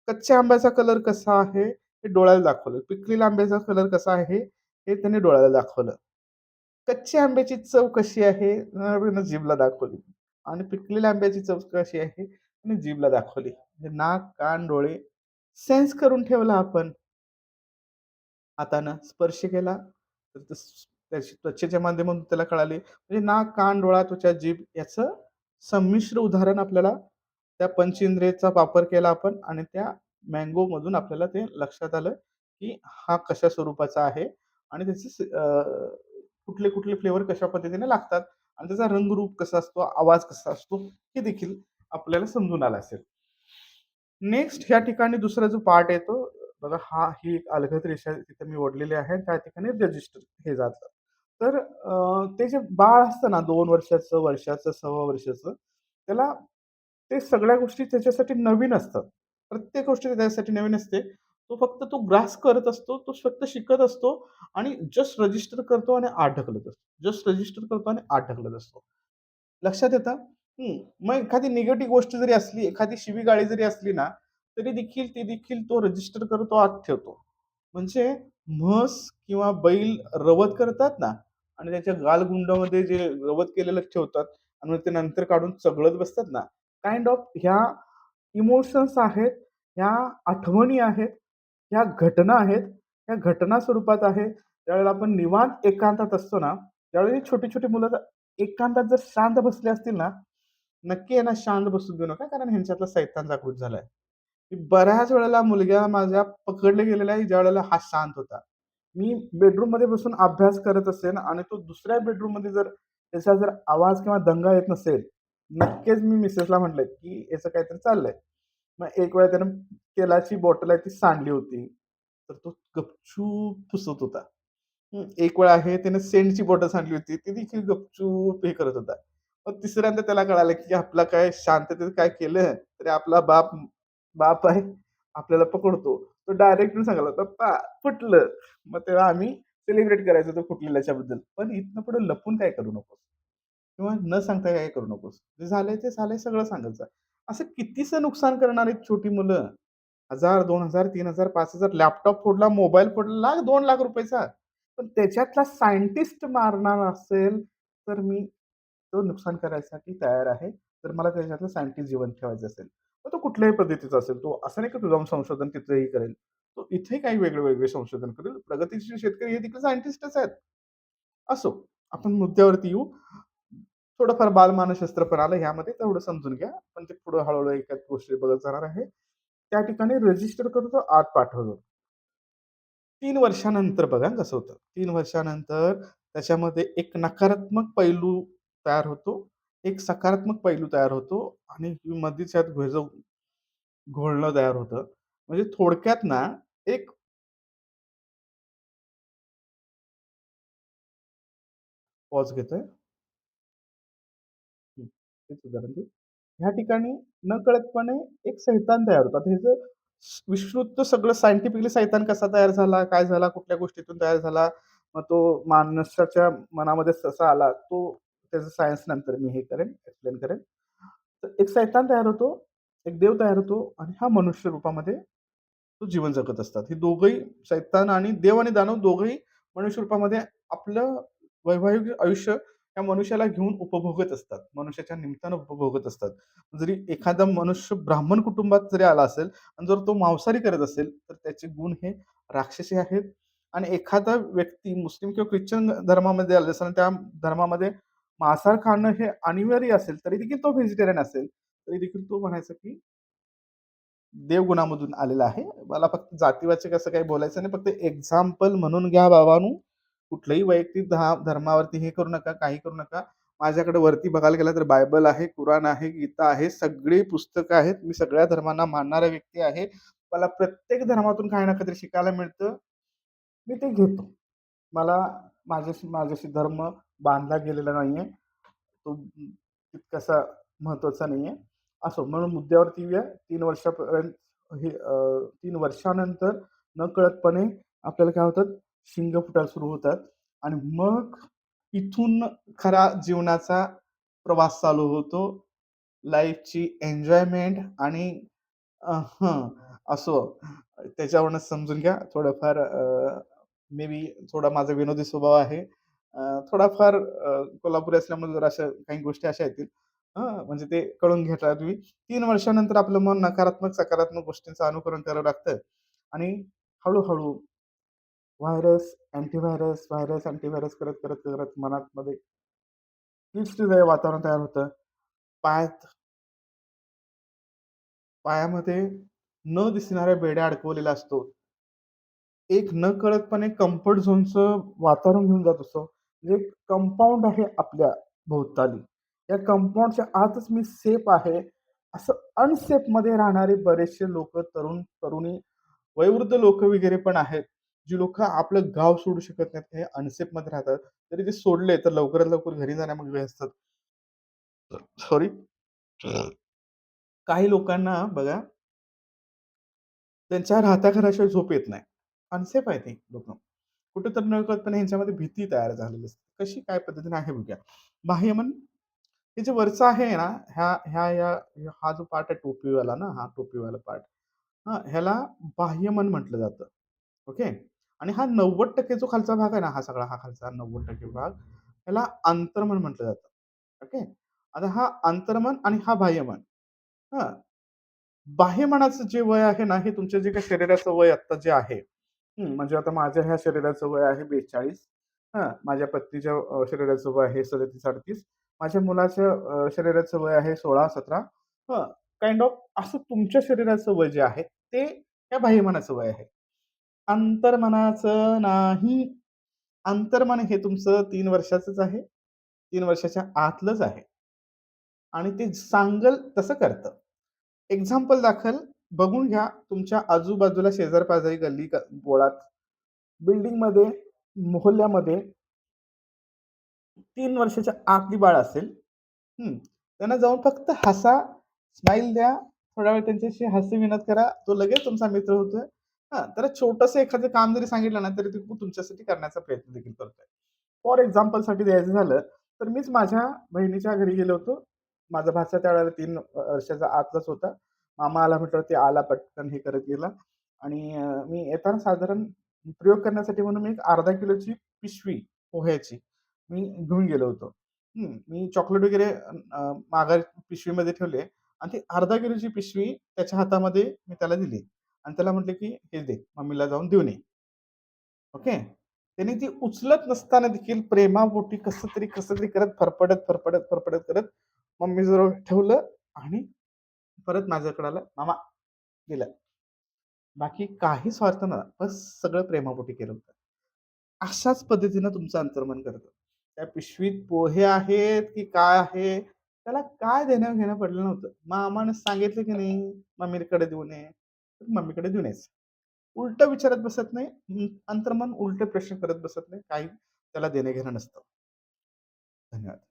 कच्च्या आंब्याचा कलर कसा आहे? हे डोळ्याला दाखवलं. पिकलेल्या आंब्याचा कलर कसा आहे? हे त्याने डोळ्याला दाखवलं. कच्च्या आंब्याची चव कशी आहे? त्यानं जीभला दाखवली आणि पिकलेल्या आंब्याची चव कशी आहे? त्याने जीभला दाखवली. म्हणजे नाक, कान, डोळे सेन्स करून ठेवला आपण. हातानं स्पर्श केला, तर त्याची त्वचेच्या माध्यमातून त्याला कळाले. म्हणजे नाक, कान, डोळा, त्वचा, जीभ याचं संमिश्र उदाहरण आपल्याला त्या पंचेंद्रियचा वापर केला आपण आणि त्या मँगोमधून आपल्याला ते लक्षात आलं, की हा कशा स्वरूपाचा आहे आणि त्याचे कुठले-कुठले फ्लेवर कशा पद्धतीने लागतात आणि त्याचा रंगरूप कसा असतो, आवाज कसा असतो, हे देखील आपल्याला समजून आलं असेल. नेक्स्ट ह्या ठिकाणी दुसरा जो पार्ट येतो बघा ही एक अलगद रेषा तिथे मी ओढलेली आहे. त्या ठिकाणी रजिस्टर हे जातं. तर ते जे बाळ असतं ना 2 वर्षाचं, वर्षाचं, सव्वा वर्षाचं, त्याला ते सगळ्या गोष्टी त्याच्यासाठी नवीन असतात. प्रत्येक गोष्ट त्याच्यासाठी नवीन असते. तो फक्त तो ग्रास्प करत असतो. तो फक्त शिकत असतो आणि जस्ट रजिस्टर करतो आणि आत ढकलत असतो. जस्ट रजिस्टर करतो आणि आत ढकलत असतो. लक्षात येतं? हं. मग एखादी निगेटिव्ह गोष्ट जरी असली, एखादी शिवीगाळी जरी असली ना, तरी देखील ती देखील तो रजिस्टर करतो, आत ठेवतो. म्हणजे म्हस किंवा बैल रवत करतात ना आणि त्याच्या गालगुंडामध्ये जे रवत केलेलं ठेवतात आणि मग ते नंतर काढून चघळत बसतात ना, काइंड ऑफ ह्या इमोशन्स आहेत, ह्या आठवणी आहेत, ह्या घटना आहेत. ह्या घटना स्वरूपात आहे. त्यावेळेला आपण निवांत एकांतात असतो ना, त्यावेळी छोटी-छोटी मुलं एकांतात जर शांत बसले असतील ना, नक्की यांना शांत बसू देऊ नका, कारण ह्यांच्यातला सैतान जागृत झालाय. की बऱ्याच वेळेला मुलगा माझ्या पकडले गेलेला आहे, ज्यावेळेला हा शांत होता. मी बेडरूममध्ये बसून अभ्यास करत असेन आणि तो दुसऱ्या बेडरूममध्ये जर त्याचा जर आवाज किंवा दंगा येत नसेल, नक्कीच मी मिसेसला म्हटलंय, की याचं काहीतरी चाललंय. मग एक वेळा त्यानं तेलाची बॉटल आहे ती सांडली होती. तर तो गपचूप पुसत होता. एक वेळ आहे त्याने सेंटची बॉटल सांडली होती. ती देखील गपचूप हे करत होता. मग तिसऱ्यांदा त्याला कळालं, की आपला काय शांततेत काय केलं, तरी आपला बाप बाप आहे, आपल्याला पकडतो. तो डायरेक्ट येऊन सांगायला, "पप्पा फुटलं." मग तेव्हा आम्ही सेलिब्रेट करायचो तो फुटलेल्याच्याबद्दल. पण इथनं पुढे लपून काय करू नकोस किंवा न सांगता काय करू नकोस. जे झालंय ते झालंय सगळं सांगत जा. असं कितीसं नुकसान करणारी छोटी मुलं 1000, 2000, 3000, 5000 लॅपटॉप फोडला, मोबाईल फोडला, लाख 2,00,000 रुपयेचा. पण त्याच्यातला सायंटिस्ट मारणार असेल, तर मी तो नुकसान करायसाठी तयार आहे. तर मला त्याच्यातलं सायंटिस्ट जिवंत ठेवायचं असेल, मग तो कुठल्याही पद्धतीचा असेल. तो असं नाही की तो जाऊन संशोधन तिथेही करेल. तो इथे काही वेगळे-वेगळे संशोधन करेल. प्रगतीशील शेतकरी हे देखील सायंटिस्टच आहेत. असो, आपण मुद्द्यावरती येऊ. थोडंफार बालमानसशास्त्र पण आलं ह्यामध्ये, तेवढं समजून घ्या. पण ते पुढे हळू-हळू एका गोष्टी बदलत जाणार आहे. त्या ठिकाणी रजिस्टर करतो, आत पाठवतो. 3 वर्षानंतर बघा कसं होतं. 3 वर्षानंतर त्याच्यामध्ये एक नकारात्मक पैलू तयार होतो. एक सकारात्मक पैलू तयार होतो आणि मधीच ह्यात घोळणं तयार होतं. म्हणजे थोडक्यात ना, एक पॉज घेतोय. हं, तेच उदाहरण देऊ. ह्या ठिकाणी नकळतपणे एक सैतान तयार होतं. आता ह्याचं विस्तृत सगळं सायंटिफिकली सैतान कसा तयार झाला, काय झाला, कुठल्या गोष्टीतून तयार झाला, मग तो माणसाच्या मनामध्ये कसा आला, तो त्याचं सायन्स नंतर मी हे करेन, एक्सप्लेन करेन. तर एक सैतान तयार होतो, एक देव तयार होतो आणि हा मनुष्य रूपामध्ये तो जीवन जगत असतात. हे दोघंही शैतान आणि देव आणि दानव दोघंही मनुष्य रूपामध्ये आपलं वैवाहिक आयुष्य त्या मनुष्याला घेऊन उपभोगत असतात. मनुष्याच्या निमित्तानं उपभोगत असतात. जरी एखादा मनुष्य ब्राह्मण कुटुंबात जरी आला असेल आणि जर तो मांसाहारी करत असेल, तर त्याचे गुण हे राक्षसी आहेत आणि एखादा व्यक्ती मुस्लिम किंवा ख्रिश्चन धर्मामध्ये आला असेल आणि त्या धर्मामध्ये मांसाहार खाणं हे अनिवार्य असेल, तरी देखील तो व्हेजिटेरियन असेल, तरी देखील तो म्हणायचा की देवगुणामधून आलेला आहे. मला फक्त जातीवाचक असं काही बोलायचं नाही. फक्त एक्झाम्पल म्हणून घ्या बाबांनो. कुठल्याही वैयक्तिक धर्मावरती हे करू नका, काही करू नका. माझ्याकडे वरती बघायला गेलं तर बायबल आहे, कुराण आहे, गीता आहे. सगळी पुस्तकं आहेत. मी सगळ्या धर्मांना मानणारा व्यक्ती आहे. मला प्रत्येक धर्मातून काही ना काहीतरी शिकायला मिळतं. मी ते घेतो. मला माझ्याशी धर्म बांधला गेलेला नाहीये. तो तितकासा महत्त्वाचा नाहीये. असो म्हणून मुद्द्यावरती येऊया. 3 वर्षापर्यंत 3 वर्षानंतर नकळतपणे आपल्याला काय होतात, शिंग फुटायला सुरू होतात आणि मग इथून खरा जीवनाचा प्रवास चालू होतो. लाईफची एन्जॉयमेंट आणि हं, असो त्याच्यावरूनच समजून घ्या. थोडंफार मे बी थोडा माझा विनोदी स्वभाव आहे. थोडाफार कोल्हापुरी असल्यामुळे जरा अशा काही गोष्टी अशा येतील. म्हणजे ते कळून घेतला तुम्ही. 3 वर्षानंतर आपलं मन नकारात्मक, सकारात्मक गोष्टींचं अनुकरण करावं लागतं आणि हळू-हळू व्हायरस, अँटीव्हायरस, व्हायरस, अँटीव्हायरस करत, करत, करत मनामध्ये किचकिच वातावरण तयार होतं. पायात पायामध्ये न दिसणाऱ्या बेड्या अडकवलेला असतो. एक नकळतपणे कम्फर्ट झोनचं वातावरण घेऊन जात असतो. म्हणजे एक कंपाउंड आहे आपल्या भोवताली. या कंपाउंडच्या आतच मी सेफ आहे. असं अनसेफमध्ये राहणारे बरेचसे लोकं, तरुण, तरुणी, वयोवृद्ध लोकं वगैरे पण आहेत. जी लोकं आपलं गाव सोडू शकत नाहीत. हे अनसेफमध्ये राहतात. जरी ते सोडले तर लवकरात लवकर घरी जाण्यामागे असतात. सॉरी. काही लोकांना बघा त्यांच्या राहत्या घराशिवाय झोप येत नाही. अनसेफ आहे ती लोकं. कुठेतरी नकळतपणे ह्यांच्यामध्ये भीती तयार झालेली असते. कशी काय पद्धतीने आहे बघूया. बाह्यमन हे जे वरचं आहे ना, ह्या ह्या या हा जो पार्ट आहे टोपीवाला ना, हा टोपीवाला पार्ट हां, ह्याला बाह्यमन म्हटलं जातं. ओके. आणि हा 90% जो खालचा भाग आहे ना, हा सगळा हा खालचा 90% भाग, ह्याला अंतर्मन म्हटलं जातं. ओके. आता हा अंतर्मन आणि हा बाह्यमन. हां. बाह्यमनाचं जे वय आहे ना, हे तुमच्या जे काही शरीराचं वय आत्ता जे आहे, म्हणजे आता माझ्या ह्या शरीराचं वय आहे 42. हां, माझ्या पत्नीच्या शरीराचं वय आहे 37-38. माझ्या मुलाच्या शरीराचं वय आहे 16-17. हं, काइंड ऑफ असं तुमच्या शरीराचं वय जे आहे, ते त्या बाह्यमनाचं वय आहे. अंतर्मनाचं नाही. अंतर्मन हे तुमचं 3 वर्षाचंच आहे. 3 वर्षाच्या आतलंच आहे आणि ते सांगल तसं करतं. एक्झाम्पल दाखल बघून घ्या तुमच्या आजूबाजूला शेजार-पाजारी, बोळात, बिल्डिंगमध्ये, मोहल्ल्यामध्ये 3 वर्षाच्या आतली बाळ असेल, त्यांना जाऊन फक्त हसा, स्माईल द्या, थोडा वेळ त्यांच्याशी हसी-विनोद करा. तो लगेच तुमचा मित्र होतोय. त्याला छोटंसं एखादं काम जरी सांगितलं ना, तरी तो तुमच्यासाठी करण्याचा प्रयत्न देखील करतोय. फॉर एक्झाम्पलसाठी द्यायचं झालं, तर मीच माझ्या बहिणीच्या घरी गेलो होतो. माझा भाचा त्यावेळेला 3 वर्षाचा आतलाच होता. मामा आला म्हटल्यावर ते आला पटकन हे करत गेला आणि मी येताना साधारण प्रयोग करण्यासाठी म्हणून मी एक अर्धा किलोची पिशवी पोह्याची मी घेऊन गेलो होतो. मी चॉकलेट वगैरे माघारी पिशवीमध्ये ठेवले आणि ती अर्धा किलोची पिशवी त्याच्या हातामध्ये मी त्याला दिली आणि त्याला म्हटलं, की "हे दे, मम्मीला जाऊन देऊन ये." ओके. त्याने ती उचलत नसताना देखील प्रेमापोटी कसं तरी करत फरफडत करत मम्मीजवळ ठेवलं आणि परत माझ्याकडे आलं, "मामा" दिलं. बाकी काही स्वार्थ नव्हता. बस सगळं प्रेमापोटी केलं होतं. अशाच पद्धतीनं तुमचं अंतर्मन करतं. त्या पिशवीत पोहे आहेत की काय आहे, त्याला काय देणं-घेणं पडलं नव्हतं. मामानं सांगितलं की नाही, मम्मीकडे देऊन ये, तर मम्मीकडे देऊन यायचं. उलटं विचारत बसत नाही. अंतर्मन उलटे प्रश्न करत बसत नाही. काही त्याला देणं-घेणं नसतं. धन्यवाद.